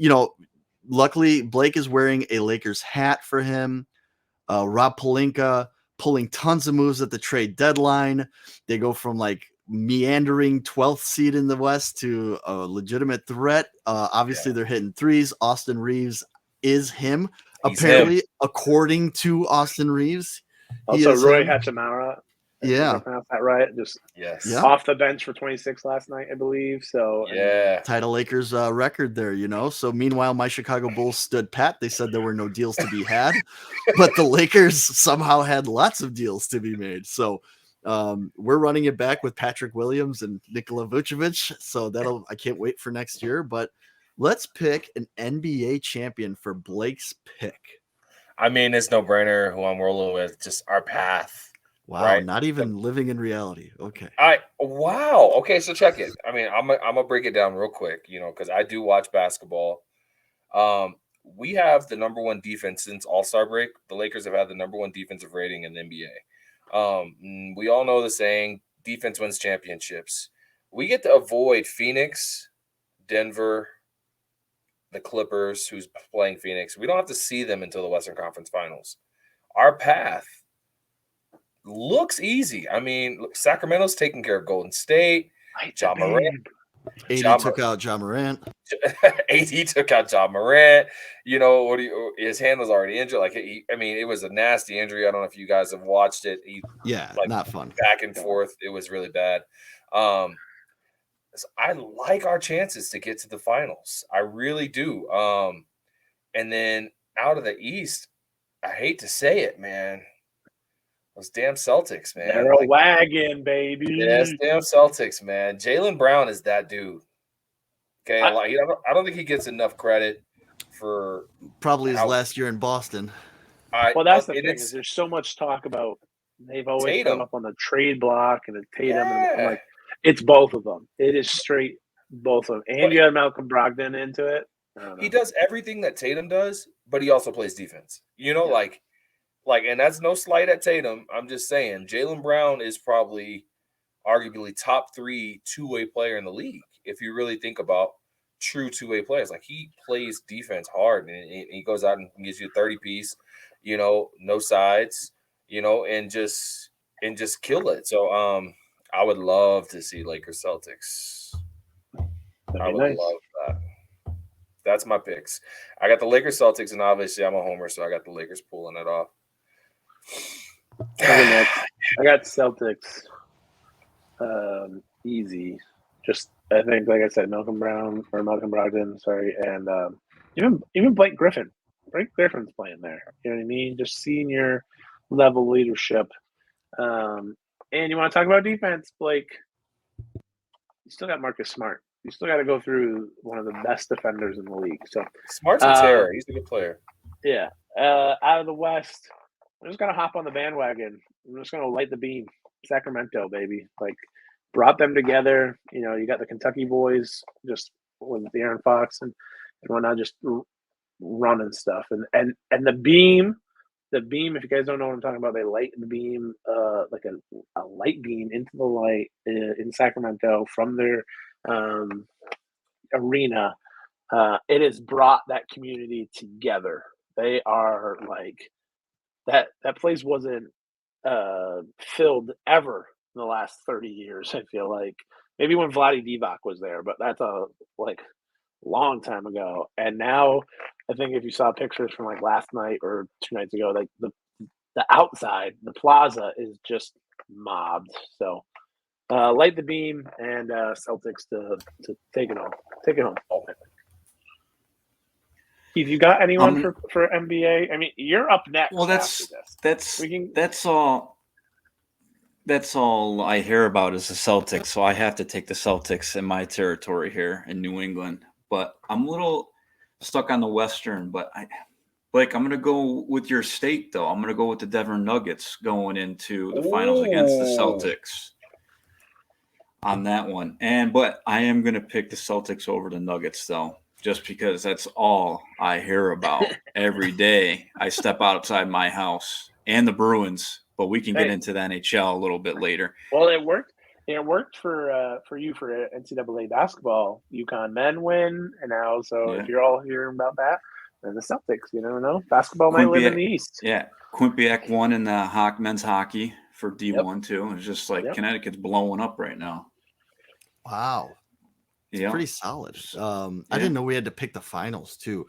luckily Blake is wearing a Lakers hat for him. Rob Pelinka pulling tons of moves at the trade deadline. They go from meandering 12th seed in the West to a legitimate threat. Obviously, they're hitting threes. Austin Reeves is him. Apparently, according to Austin Reeves. Also, Roy Hachimura. Yeah. Did I pronounce that right? Just off the bench for 26 last night, I believe. So tied a Lakers record there, So meanwhile, my Chicago Bulls stood pat. They said there were no deals to be had, but the Lakers somehow had lots of deals to be made. So we're running it back with Patrick Williams and Nikola Vucevic. So I can't wait for next year. But let's pick an NBA champion for Blake's pick. I mean, it's no brainer who I'm rolling with. Just our path. Wow, right? Not even living in reality. Okay. Wow. Okay, so check it. I mean, I'm gonna break it down real quick, because I do watch basketball. We have the number one defense since All-Star break. The Lakers have had the number one defensive rating in the NBA. We all know the saying, defense wins championships. We get to avoid Phoenix, Denver, the Clippers, who's playing Phoenix. We don't have to see them until the Western Conference Finals. Our path looks easy. I mean, Sacramento's taking care of Golden State. Ja Morant. AD took out Ja Morant. AD took out Ja Morant. His hand was already injured. It was a nasty injury. I don't know if you guys have watched it. Not fun. Back and forth. It was really bad. I like our chances to get to the finals. I really do. And then out of the East, I hate to say it, man. Those damn Celtics, man. They're a wagon, baby. Yes, damn Celtics, man. Jaylen Brown is that dude. Okay, I don't think he gets enough credit for probably his last year in Boston. Well, that's the thing is there's so much talk about they've always come up on the trade block and the Tatum. And I'm like, it's both of them. It is straight both of them. And you have Malcolm Brogdon into it. He does everything that Tatum does, but he also plays defense. And that's no slight at Tatum. I'm just saying Jaylen Brown is probably arguably top 3 two-way player in the league. If you really think about true two-way players, he plays defense hard and he goes out and gives you a 30-piece, no sides, and just kill it. So I would love to see Lakers Celtics. I would love that. That's my picks. I got the Lakers Celtics, and obviously I'm a homer, so I got the Lakers pulling it off. I got Celtics easy. Just I think, like I said, Malcolm Brogdon, and even Blake Griffin. Blake Griffin's playing there. You know what I mean? Just senior level leadership. And you want to talk about defense, Blake? You still got Marcus Smart. You still got to go through one of the best defenders in the league. So Smart's a terror. He's a good player. Yeah. Out of the West, I'm just gonna hop on the bandwagon. I'm just gonna light the beam. Sacramento, baby. Brought them together. You got the Kentucky boys just with De'Aaron Fox and whatnot, just running stuff. And the beam. The beam, if you guys don't know what I'm talking about, they light the beam, like a light beam into the light in Sacramento from their arena. It has brought that community together. They are that place wasn't filled ever in the last 30 years. I feel like maybe when Vlade Divac was there, but that's a long time ago. And now I think if you saw pictures from last night or 2 nights ago, the outside, the plaza is just mobbed. So light the beam and Celtics to take it home. Take it home. Keith, you got anyone for NBA? I mean, you're up next. Well, that's all. that's all I hear about is the Celtics, so I have to take the Celtics in my territory here in New England. But I'm a little stuck on the Western. Blake, I'm going to go with your state, though. I'm going to go with the Denver Nuggets going into the finals against the Celtics on that one. But I am going to pick the Celtics over the Nuggets, though, just because that's all I hear about every day. I step outside my house, and the Bruins, but we can get into the NHL a little bit later. Well, it worked. It worked for you for NCAA basketball. UConn men win, and now if you're all hearing about that, then the Celtics. You never know. Basketball might live in the East. Yeah, Quinnipiac won in the men's hockey for D1 too. It's just like Connecticut's blowing up right now. Wow. It's pretty solid. I didn't know we had to pick the finals too.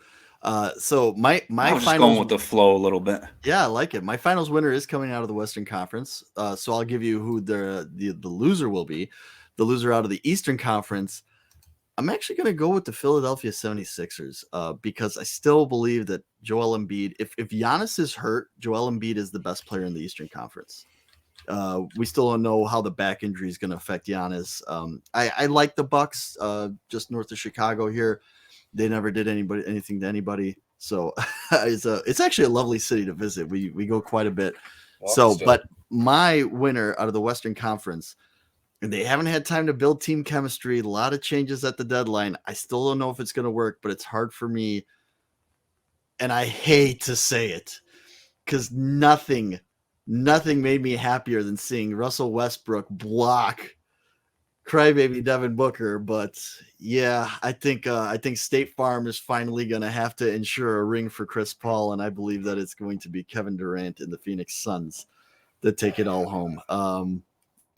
So my I'm finals just going with the flow a little bit. Yeah, I like it. My finals winner is coming out of the Western Conference. So I'll give you who the loser will be. The loser out of the Eastern Conference. I'm actually going to go with the Philadelphia 76ers because I still believe that Joel Embiid, if Giannis is hurt, Joel Embiid is the best player in the Eastern Conference. We still don't know how the back injury is going to affect Giannis. I like the Bucks just north of Chicago here. They never did anything to anybody. So it's actually a lovely city to visit. We go quite a bit. But my winner out of the Western Conference, and they haven't had time to build team chemistry. A lot of changes at the deadline. I still don't know if it's going to work, but it's hard for me. And I hate to say it because nothing made me happier than seeing Russell Westbrook block crybaby Devin Booker. But yeah, I think State Farm is finally going to have to ensure a ring for Chris Paul. And I believe that it's going to be Kevin Durant and the Phoenix Suns that take it all home.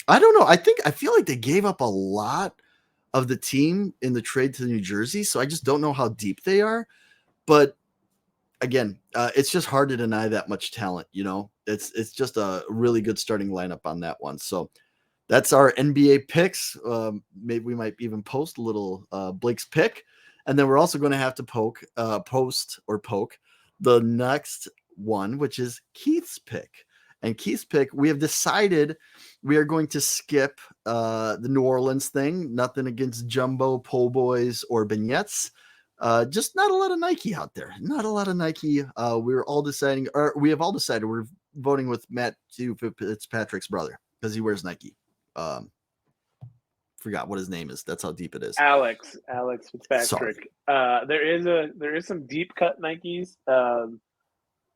I don't know. I feel like they gave up a lot of the team in the trade to New Jersey, so I just don't know how deep they are. But again, it's just hard to deny that much talent. You know, it's just a really good starting lineup on that one. So that's our NBA picks. Maybe we might even post a little Blake's pick, and then we're also going to have to poke the next one, which is Keith's pick. And Keith's pick, we have decided we are going to skip the New Orleans thing. Nothing against Jumbo, Po' Boys, or Beignets. Just not a lot of Nike out there. Not a lot of Nike. We have all decided we're voting with Matt Fitzpatrick's brother because he wears Nike. Forgot what his name is. That's how deep it is. Alex Fitzpatrick. There is some deep cut Nikes.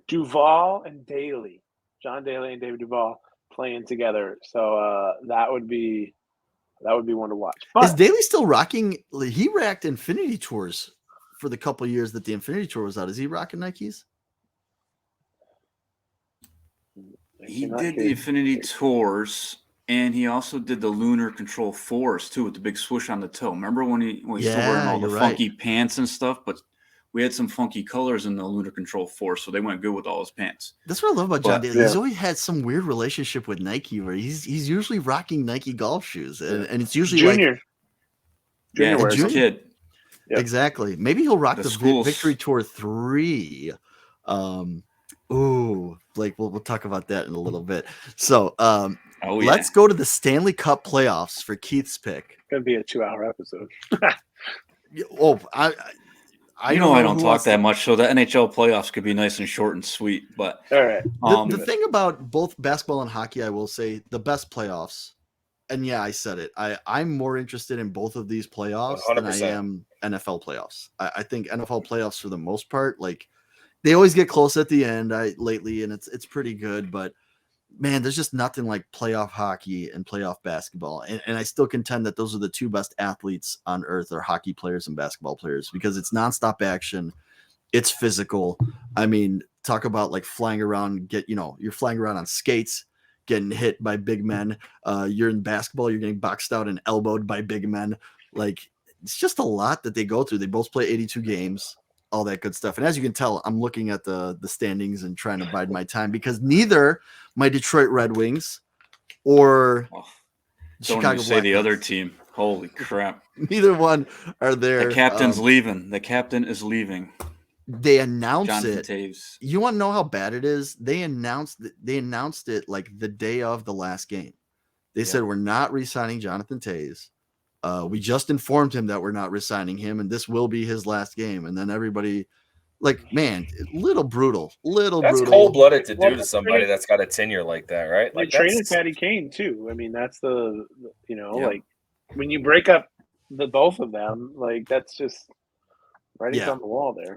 Duval and Daly. John Daly and David Duval playing together. So that would be one to watch. But, is Daly still rocking? He racked Infinity Tours for the couple years that the Infinity Tour was out. Is he rocking Nikes? He did the Infinity Tours, and he also did the Lunar Control 4s too, with the big swoosh on the toe. Remember when he still wearing all the funky pants and stuff? But we had some funky colors in the Lunar Control 4, so they went good with all his pants. That's what I love about John Daly. He's always had some weird relationship with Nike where he's usually rocking Nike golf shoes. And it's usually Junior wears a kid. Yep. Exactly. Maybe he'll rock the Victory Tour 3. Blake, we'll talk about that in a little bit. So let's go to the Stanley Cup playoffs for Keith's pick. It's going to be a 2-hour episode. I don't talk that much, so the NHL playoffs could be nice and short and sweet. But all right, the thing about both basketball and hockey, I will say, the best playoffs. And yeah, I said it. I'm more interested in both of these playoffs 100%. Than I am NFL playoffs. I think NFL playoffs, for the most part, like they always get close at the end. Lately, and it's pretty good, but man, there's just nothing like playoff hockey and playoff basketball. And I still contend that those are the two best athletes on earth are hockey players and basketball players because it's nonstop action. It's physical. I mean, talk about like flying around, you're flying around on skates, getting hit by big men. You're in basketball, you're getting boxed out and elbowed by big men. Like it's just a lot that they go through. They both play 82 games. All that good stuff. And as you can tell, I'm looking at the standings and trying to bide my time because neither my Detroit Red Wings or Chicago Blackhawks, the other team. Holy crap. Neither one are there. The captain's leaving. The captain is leaving. They announced Jonathan it. Taves. You want to know how bad it is? They announced it like the day of the last game. They said we're not re-signing Jonathan Toews. We just informed him that we're not re-signing him, and this will be his last game. And then everybody, like, man, little brutal. That's cold-blooded to do to somebody that's got a tenure like that, right? They Like traded Patty Kane too. I mean, that's like when you break up the both of them, like that's just writing's on the wall there.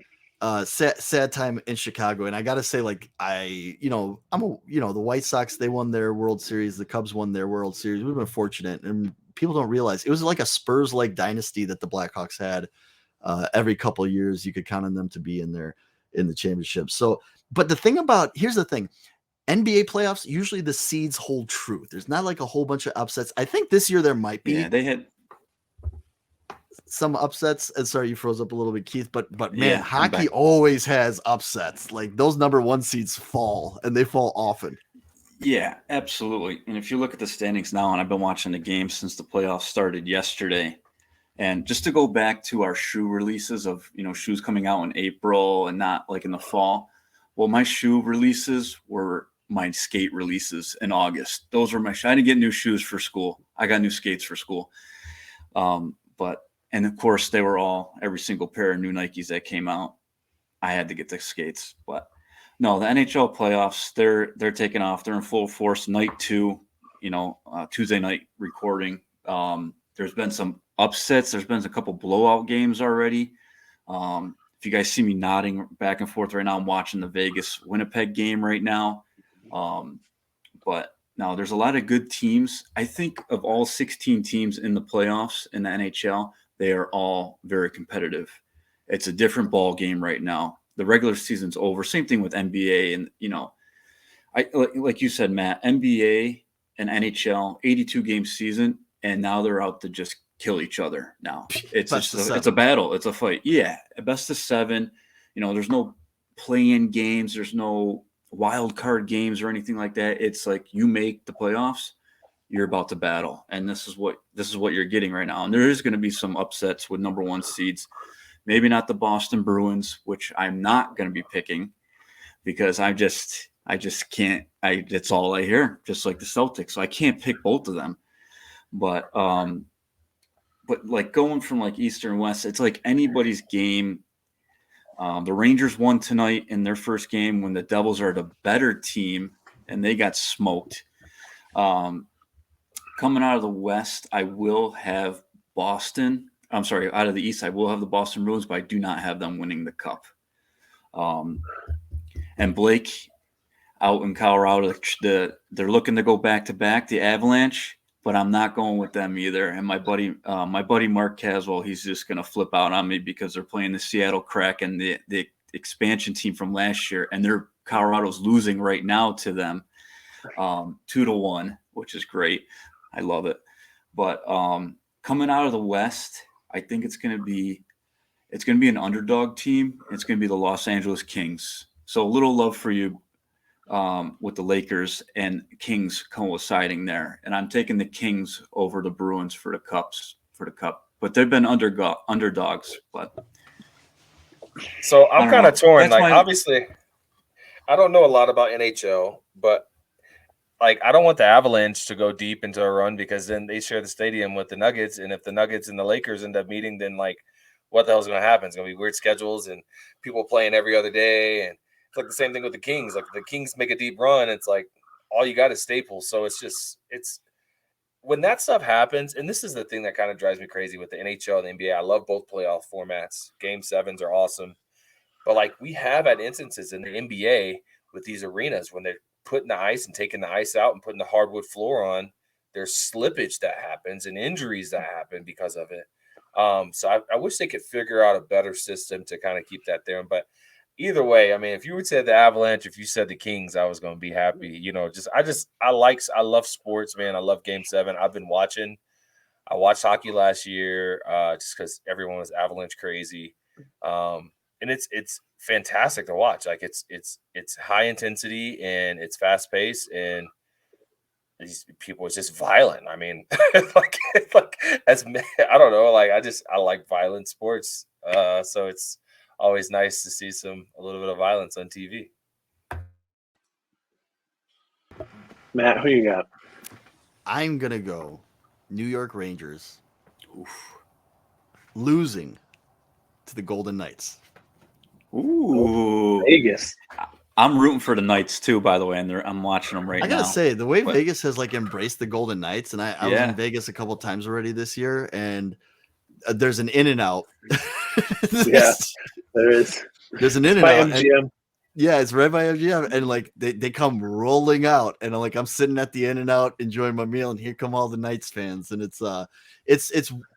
Sad time in Chicago, and I gotta say, like, the White Sox, they won their World Series, the Cubs won their World Series. We've been fortunate, and people don't realize it was like a Spurs-like dynasty that the Blackhawks had. Every couple of years, you could count on them to be in the championship. So, but here's the thing. NBA playoffs, usually the seeds hold true. There's not like a whole bunch of upsets. I think this year there might be. Yeah, they had some upsets. And sorry, you froze up a little bit, Keith. But man, hockey always has upsets. Like those number one seeds fall, and they fall often. Yeah, absolutely. And if you look at the standings now, and I've been watching the game since the playoffs started yesterday, and just to go back to our shoe releases of, shoes coming out in April and not like in the fall. Well, my shoe releases were my skate releases in August. Those were I didn't get new shoes for school. I got new skates for school. And of course they were every single pair of new Nikes that came out. I had to get the skates, but no, the NHL playoffs, they're taking off. They're in full force. Night 2, Tuesday night recording. There's been some upsets. There's been a couple blowout games already. If you guys see me nodding back and forth right now, I'm watching the Vegas-Winnipeg game right now. But now there's a lot of good teams. I think of all 16 teams in the playoffs in the NHL, they are all very competitive. It's a different ball game right now. The regular season's over. Same thing with NBA. And, like you said, Matt, NBA and NHL, 82-game season, and now they're out to just kill each other now. It's a battle. It's a fight. Yeah, best of 7. There's no play-in games. There's no wild card games or anything like that. It's like you make the playoffs, you're about to battle. And this is what you're getting right now. And there is going to be some upsets with number one seeds. Maybe not the Boston Bruins, which I'm not going to be picking because I just can't. That's all I hear, just like the Celtics. So I can't pick both of them. But like going from like East and West, it's like anybody's game. The Rangers won tonight in their first game when the Devils are the better team and they got smoked. Coming out of the West, I will have Boston. I'm sorry, out of the East, I will have the Boston Bruins, but I do not have them winning the Cup. And Blake out in Colorado, they're looking to go back-to-back, the Avalanche, but I'm not going with them either. And my buddy Mark Caswell, he's just going to flip out on me because they're playing the Seattle Kraken, the expansion team from last year, and Colorado's losing right now to them 2-1, which is great. I love it. But coming out of the West, I think it's going to be an underdog team. It's going to be the Los Angeles Kings. So a little love for you with the Lakers and Kings coinciding there. And I'm taking the Kings over the Bruins for the Cup. But they've been underdogs. But so I'm kind of torn. Like obviously, I don't know a lot about NHL, but like I don't want the Avalanche to go deep into a run because then they share the stadium with the Nuggets, and if the Nuggets and the Lakers end up meeting, then like what the hell is going to happen? It's going to be weird schedules and people playing every other day, and it's like the same thing with the Kings. Like the Kings make a deep run, it's like all you got is Staples. So it's when that stuff happens, and this is the thing that kind of drives me crazy with the NHL and the NBA. I love both playoff formats. Game 7s are awesome, but like we have had instances in the NBA with these arenas when they're putting the ice and taking the ice out and putting the hardwood floor on, there's slippage that happens and injuries that happen because of it. So I wish they could figure out a better system to kind of keep that there. But either way, I mean, if you would say the Avalanche, if you said the Kings, I was going to be happy. I love sports, man. I love Game 7. I've been watching. I watched hockey last year just because everyone was Avalanche crazy. And it's fantastic to watch. Like it's high intensity and it's fast paced and these people, it's just violent. I mean, like as I don't know, like I like violent sports. So it's always nice to see a little bit of violence on TV. Matt, who you got? I'm gonna go New York Rangers losing to the Golden Knights. Ooh. Vegas. I'm rooting for the Knights too, by the way, and I'm watching them right now. I gotta say, the way But- Vegas has like embraced the Golden Knights, and I was in Vegas a couple times already this year, and there's an In-N-Out. Yeah, there is. There's an By In-N-Out. MGM. Yeah, it's right by MGM, and like they come rolling out, and I'm sitting at the In-N-Out enjoying my meal, and here come all the Knights fans, and it's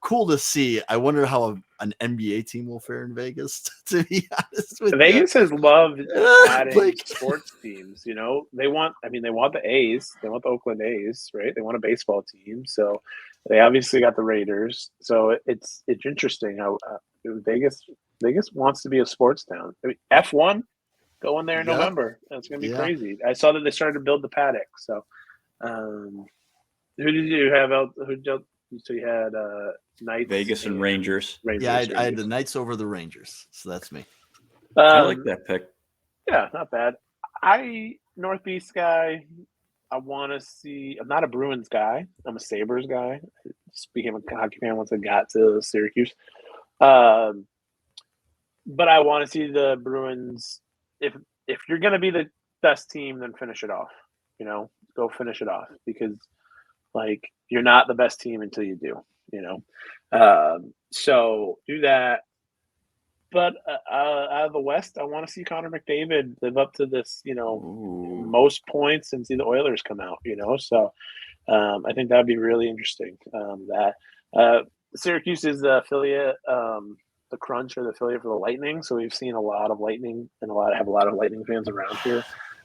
cool to see. I wonder how an NBA team will fare in Vegas. To be honest with Vegas has loved adding Like- sports teams. You know, they want the A's, they want the Oakland A's, right? They want a baseball team, so they obviously got the Raiders. So it's interesting how Vegas wants to be a sports town. I mean, F1. Go in there in Yep. November. That's going to be Yeah. crazy. I saw that they started to build the paddock. So, who did you have out? So you had Knights, Vegas and Rangers. Yeah, I had the Knights over the Rangers, so that's me. I like that pick. Yeah, not bad. Northeast guy. I want to see. I'm not a Bruins guy. I'm a Sabres guy. Just became a hockey fan once I got to Syracuse. But I want to see the Bruins. If you're going to be the best team, then finish it off. You know, go finish it off, because like you're not the best team until you do. You know, so do that. But out of the West, I want to see Connor McDavid live up to this. You know, most points and see the Oilers come out. You know, so I think that'd be really interesting. Syracuse is the affiliate. The Crunch or the affiliate for the Lightning, so we've seen a lot of Lightning and have a lot of Lightning fans around here.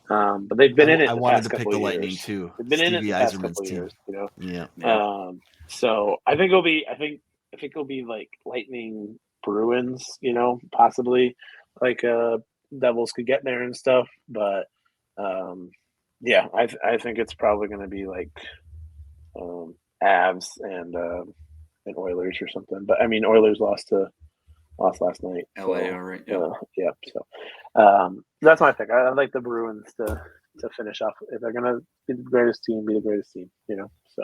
But they've been in it. I wanted to pick the Lightning too. They've been in it the past Yzerman's couple team. years, you know. Yeah. So I think it'll be. I think it'll be like Lightning Bruins, you know, possibly like Devils could get there and stuff. But yeah, I think it's probably going to be like Avs and Oilers or something. But I mean, Oilers lost last night. LA, so, all right. Yeah. So that's my pick. I like the Bruins to finish off. If they're gonna be the greatest team, You know. So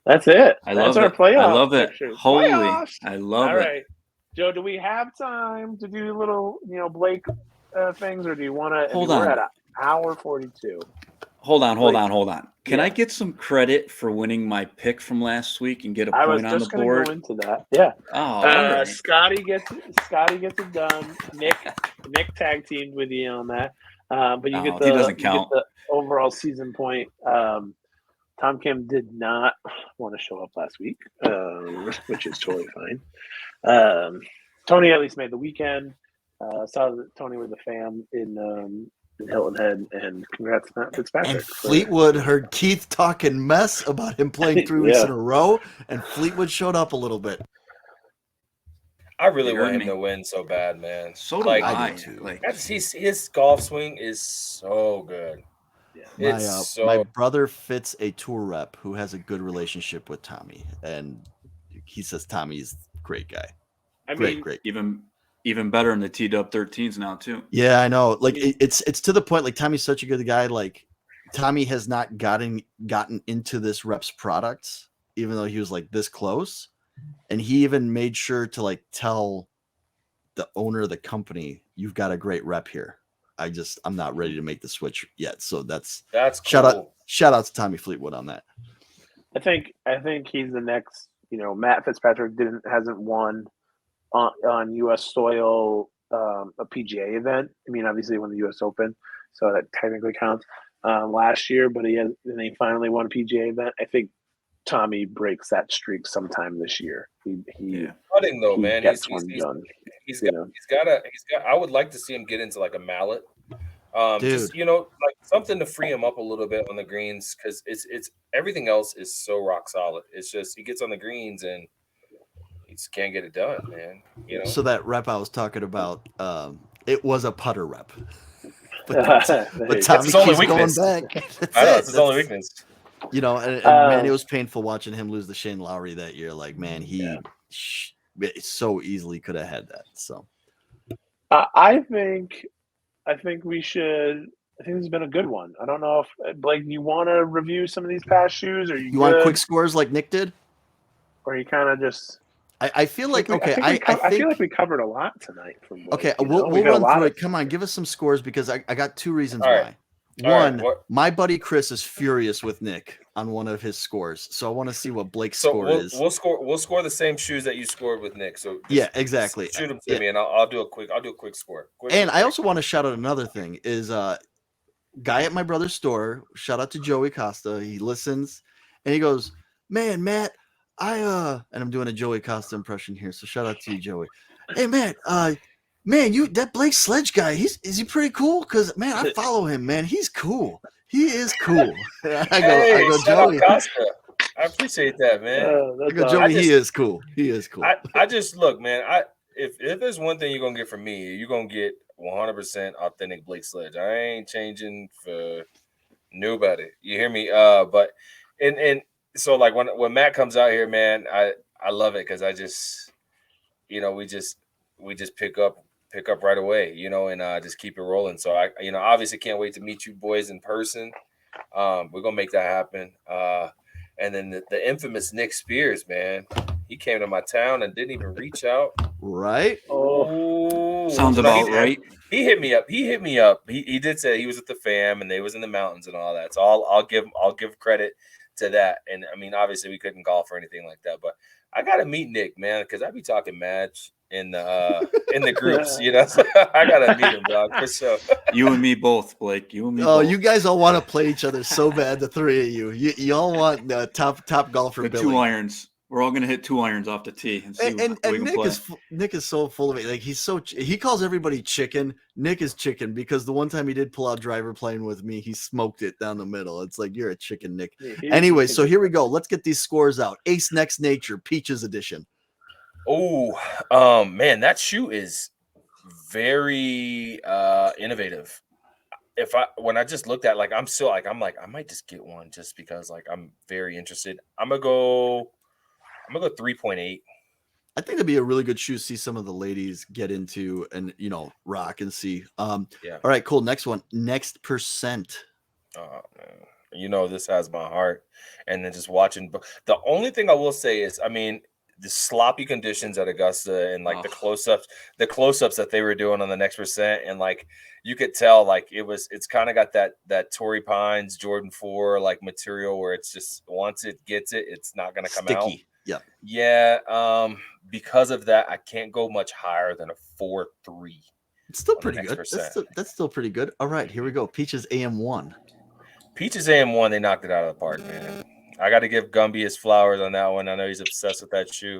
that's it. I That's love our it. playoff I love it. pictures. Holy, Playoffs. I love All it. right, Joe. Do we have time to do little, Blake things, or do you want to? Hold We're on. at an hour 42. Hold on. Can Yeah. I get some credit for winning my pick from last week and get a I was point on the just going to board? go into that. Yeah. Oh, all right. Scotty gets it done. Nick tag teamed with you on that. But you get he doesn't count. the overall season point. Tom Kim did not want to show up last week, which is totally fine. Tony at least made the weekend. Saw Tony with the fam in Hilton Head, and congrats, Matt Fitzpatrick. And Fleetwood heard Keith talking mess about him playing 3 weeks in a row, and Fleetwood showed up a little bit. I really You want heard him me. to win so bad, man. So do like, I I. do too. Like, his golf swing is so good. My brother Fitz, a tour rep who has a good relationship with Tommy, and he says Tommy's a great guy. I mean, Great. even better in the T-Dub 13s now too. Yeah, I know. Like it's to the point. Like Tommy's such a good guy. Like Tommy has not gotten into this rep's products, even though he was like this close, and he even made sure to like tell the owner of the company, "You've got a great rep here. I'm not ready to make the switch yet." So that's cool. shout out to Tommy Fleetwood on that. I think he's the next. Matt Fitzpatrick hasn't won on U.S. soil a PGA event. I mean, obviously, he won the U.S. Open, so that technically counts. Last year, but he finally won a PGA event. I think Tommy breaks that streak sometime this year. Putting though, man, gets he's done. I would like to see him get into like a mallet. Dude. Just like something to free him up a little bit on the greens, because it's everything else is so rock solid. It's just he gets on the greens and he just can't get it done, man. So that rep I was talking about, it was a putter rep. But Tommy his only keeps going weakness. back. I know it's his only weakness. And man, it was painful watching him lose to Shane Lowry that year. Like, man, he so easily could have had that. So I think we should think this has been a good one. I don't know if Blake, you want to review some of these past shoes, or You want quick scores like Nick did? or you kind of just. I feel like okay. I feel like we covered a lot tonight from Blake. Okay, you know? we'll run through it. Come on, give us some scores because I got two reasons why. One, my buddy Chris is furious with Nick on one of his scores, so I want to see what Blake's score is. We'll score the same shoes that you scored with Nick. So yeah, exactly. Shoot them to me, and I'll do a quick score. I also want to shout out another thing is guy at my brother's store. Shout out to Joey Costa. He listens and he goes, "Man, Matt, and I'm doing a Joey Costa impression here, so shout out to you, Joey. Hey, Matt, man, that Blake Sledge guy, is he pretty cool? Because, man, I follow him, man. He's cool. He is cool." I go, Joey. I appreciate that, man. I go, Joey, he is cool. He is cool. I just, look, man, if there's one thing you're going to get from me, you're going to get 100% authentic Blake Sledge. I ain't changing for nobody. You hear me? But so, like, when Matt comes out here, man, I love it because I just, we just pick up right away, and just keep it rolling. So I, obviously can't wait to meet you boys in person. We're gonna make that happen. And then the infamous Nick Spears, man, he came to my town and didn't even reach out. Right? Oh, sounds about right. He hit me up. He did say he was at the fam and they was in the mountains and all that. So I'll give credit to that. And I mean, obviously we couldn't golf or anything like that, but I gotta meet Nick, man, because I be talking match in the groups, So I gotta meet him, dog, for sure. You and me both, Blake. You and me. Oh, both. You guys all want to play each other so bad, the three of you. You all want the top golfer. Billy. 2 irons. We're all gonna hit 2 irons off the tee and see. And Nick is so full of it. Like he calls everybody chicken. Nick is chicken because the one time he did pull out driver playing with me, he smoked it down the middle. It's like you're a chicken, Nick. Anyway, so here we go. Let's get these scores out. Ace Next Nature Peaches edition. Oh, man, that shoe is very innovative. When I just looked at, like, I'm like, I might just get one just because, like, I'm very interested. I'm gonna go 3.8. I think that'd be a really good shoe to see some of the ladies get into and rock and see. Yeah. All right, cool. Next one. Next Percent. Oh man, this has my heart. And then just watching. The only thing I will say is, I mean, the sloppy conditions at Augusta and like the close-ups that they were doing on the Next Percent, and like you could tell like it's kind of got that Torrey Pines Jordan 4 like material where it's just once it gets it's not gonna come out. Yeah. Because of that, I can't go much higher than a 4.3. It's still pretty good. That's still pretty good. All right, here we go. Peaches AM1. Peaches AM1, they knocked it out of the park, man. I got to give Gumby his flowers on that one. I know he's obsessed with that shoe.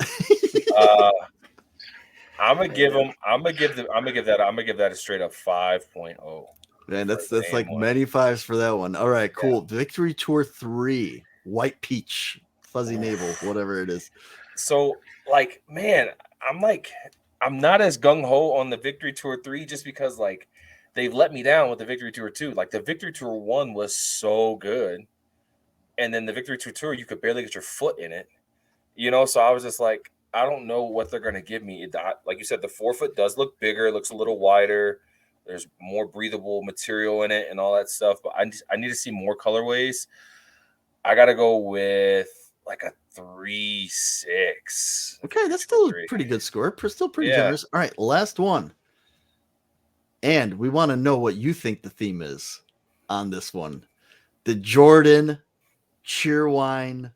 I'm gonna give that a straight up 5.0. Man, that's like many fives for that one. All right, cool. Yeah. Victory Tour 3, White Peach, Fuzzy Navel, whatever it is. So, like, man, I'm not as gung ho on the Victory Tour 3 just because like they've let me down with the Victory Tour 2. Like the Victory Tour 1 was so good. And then the Victory Tour, you could barely get your foot in it, So I was just like, I don't know what they're going to give me. Like you said, the 4-foot does look bigger. It looks a little wider. There's more breathable material in it and all that stuff. But I need to see more colorways. I got to go with like a 3.6. Okay, that's still a pretty good score. Still pretty generous. All right, last one. And we want to know what you think the theme is on this one. The Jordan Cheerwine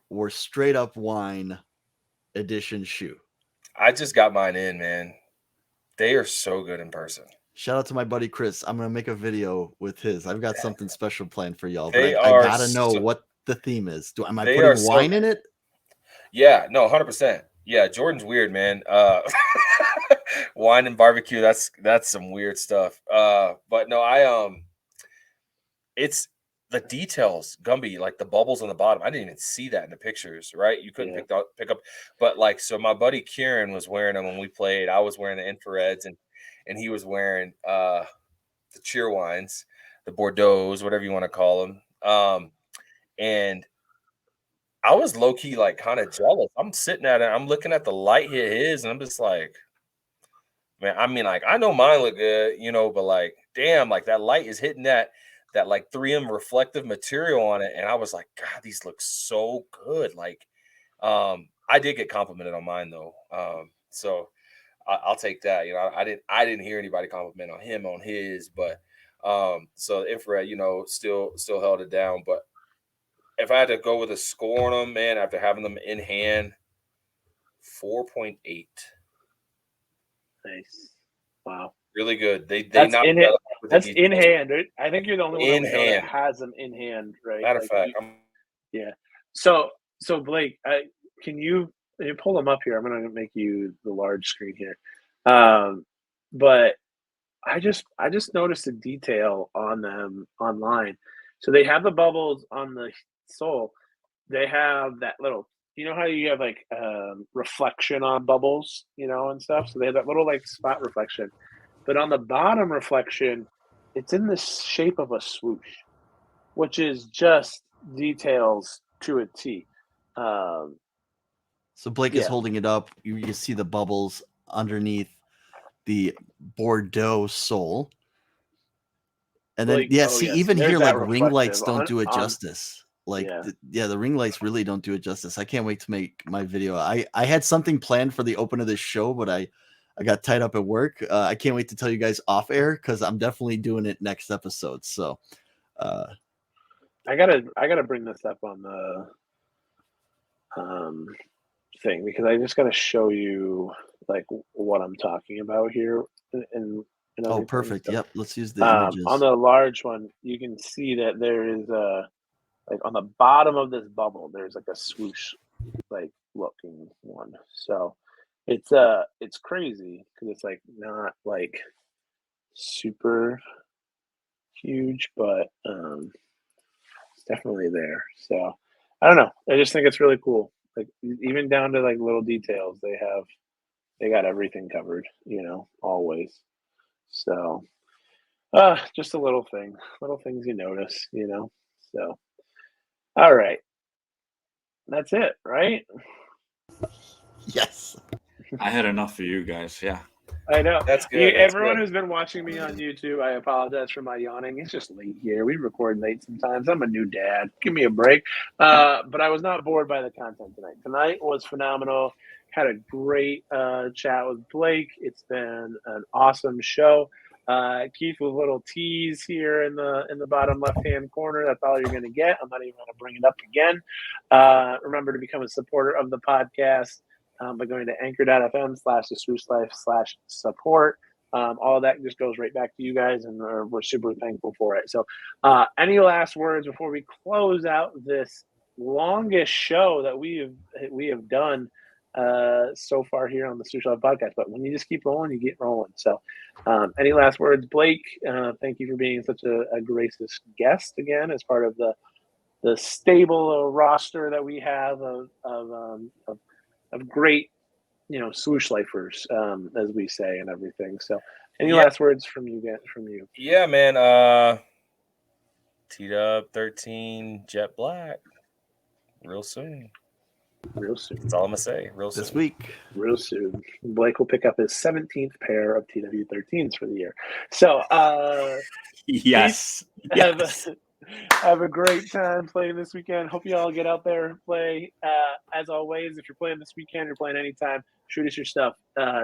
or Straight Up Wine edition shoe. I just got mine in, man. They are so good in person. Shout out to my buddy Chris. I'm gonna make a video with his. I've got something special planned for y'all. But I gotta know what the theme is. Am I putting wine in it? Yeah, no, 100%. Yeah, Jordan's weird, man. Wine and barbecue. That's some weird stuff. But no, it's the details, Gumby, like the bubbles on the bottom. I didn't even see that in the pictures, right? You couldn't pick up. But like, so my buddy Kieran was wearing them when we played. I was wearing the infrareds, and he was wearing the cheer wines, the Bordeaux's, whatever you want to call them. And I was low key like kind of jealous. I'm sitting at it. I'm looking at the light hit his, and I'm just like, man, I mean, like, I know mine look good, but like, damn, like that light is hitting that like 3M reflective material on it. And I was like, God, these look so good. Like, I did get complimented on mine though. So I'll take that. I didn't hear anybody compliment on him on his, but so infrared, still held it down. But if I had to go with a score on them, man, after having them in hand, 4.8. Nice. Wow. Really good. They That's knocked in it it. out with the That's in details. hand. I think you're the only one In I know that hand. has them in hand, right? Matter of fact, yeah. So Blake, can you pull them up here? I'm going to make you the large screen here. But I just noticed a detail on them online. So they have the bubbles on the sole. They have that little, how you have like reflection on bubbles, and stuff. So they have that little like spot reflection, but on the bottom reflection, it's in the shape of a swoosh, which is just details to a T. So Blake is holding it up. You see the bubbles underneath the Bordeaux sole. And then, Blake, even there's here, that like ring lights don't do it on- justice. Like, the ring lights really don't do it justice. I can't wait to make my video. I had something planned for the open of this show, but I got tied up at work. I can't wait to tell you guys off air because I'm definitely doing it next episode. So, I gotta bring this up on the thing because I just gotta show you like what I'm talking about here. And oh, perfect. Yep. Let's use the images. On the large one, you can see that there is like on the bottom of this bubble, there's like a swoosh like looking one. So it's crazy because it's like not like super huge, but it's definitely there. So I don't know. I just think it's really cool. Like even down to like little details, they got everything covered, always. So just a little things you notice, So all right. That's it, right? Yes. I had enough for you guys. Yeah. I know. That's good. Everyone who's been watching me on YouTube, I apologize for my yawning. It's just late here. We record late sometimes. I'm a new dad. Give me a break. But I was not bored by the content tonight. Tonight was phenomenal. Had a great chat with Blake. It's been an awesome show. Keith with a little tease here in the bottom left-hand corner. That's all you're going to get. I'm not even going to bring it up again. Remember to become a supporter of the podcast by going to anchor.fm/theswooshlife/support. All of that just goes right back to you guys, and we're super thankful for it. So any last words before we close out this longest show that we have done so far here on the Swoosh Life Podcast? But when you just keep rolling, you get rolling. So any last words, Blake? Thank you for being such a gracious guest again as part of the stable roster that we have of great, swoosh lifers, as we say, and everything. So any last words from you? Yeah, man. T-Dub 13 Jet Black real soon. That's all I'm gonna say. This week. Real soon. Blake will pick up his 17th pair of TW13s for the year. So Yes. have a great time playing this weekend. Hope you all get out there and play. As always, if you're playing this weekend, you're playing anytime, shoot us your stuff.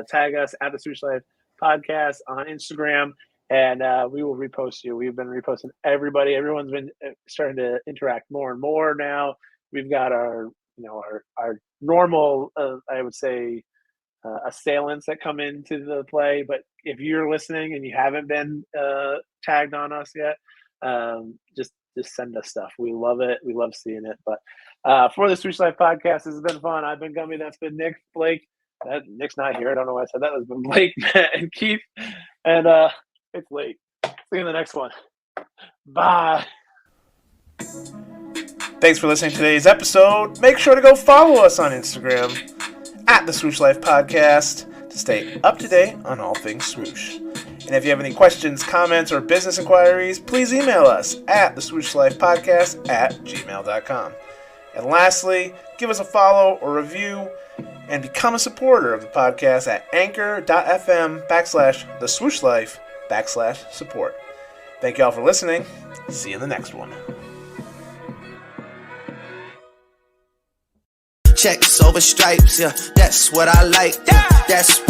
Tag us at the Swoosh Life Podcast on Instagram, and we will repost you. We've been reposting everybody. Everyone's been starting to interact more and more now. We've got our normal, I would say, assailants that come into the play. But if you're listening and you haven't been tagged on us yet, just send us stuff. We love it. We love seeing it. But for the Swoosh Life Podcast, this has been fun. I've been Gumby. That's been Nick. Blake. Nick's not here. I don't know why I said that. That's been Blake, Matt, and Keith. And it's late. See you in the next one. Bye. Thanks for listening to today's episode. Make sure to go follow us on Instagram at the Swoosh Life Podcast to stay up to date on all things swoosh. And if you have any questions, comments, or business inquiries, please email us at theswooshlifepodcast@gmail.com. And lastly, give us a follow or review and become a supporter of the podcast at anchor.fm/theswooshlife/support. Thank you all for listening. See you in the next one. Checks over stripes, yeah, that's what I like. Yeah, that's what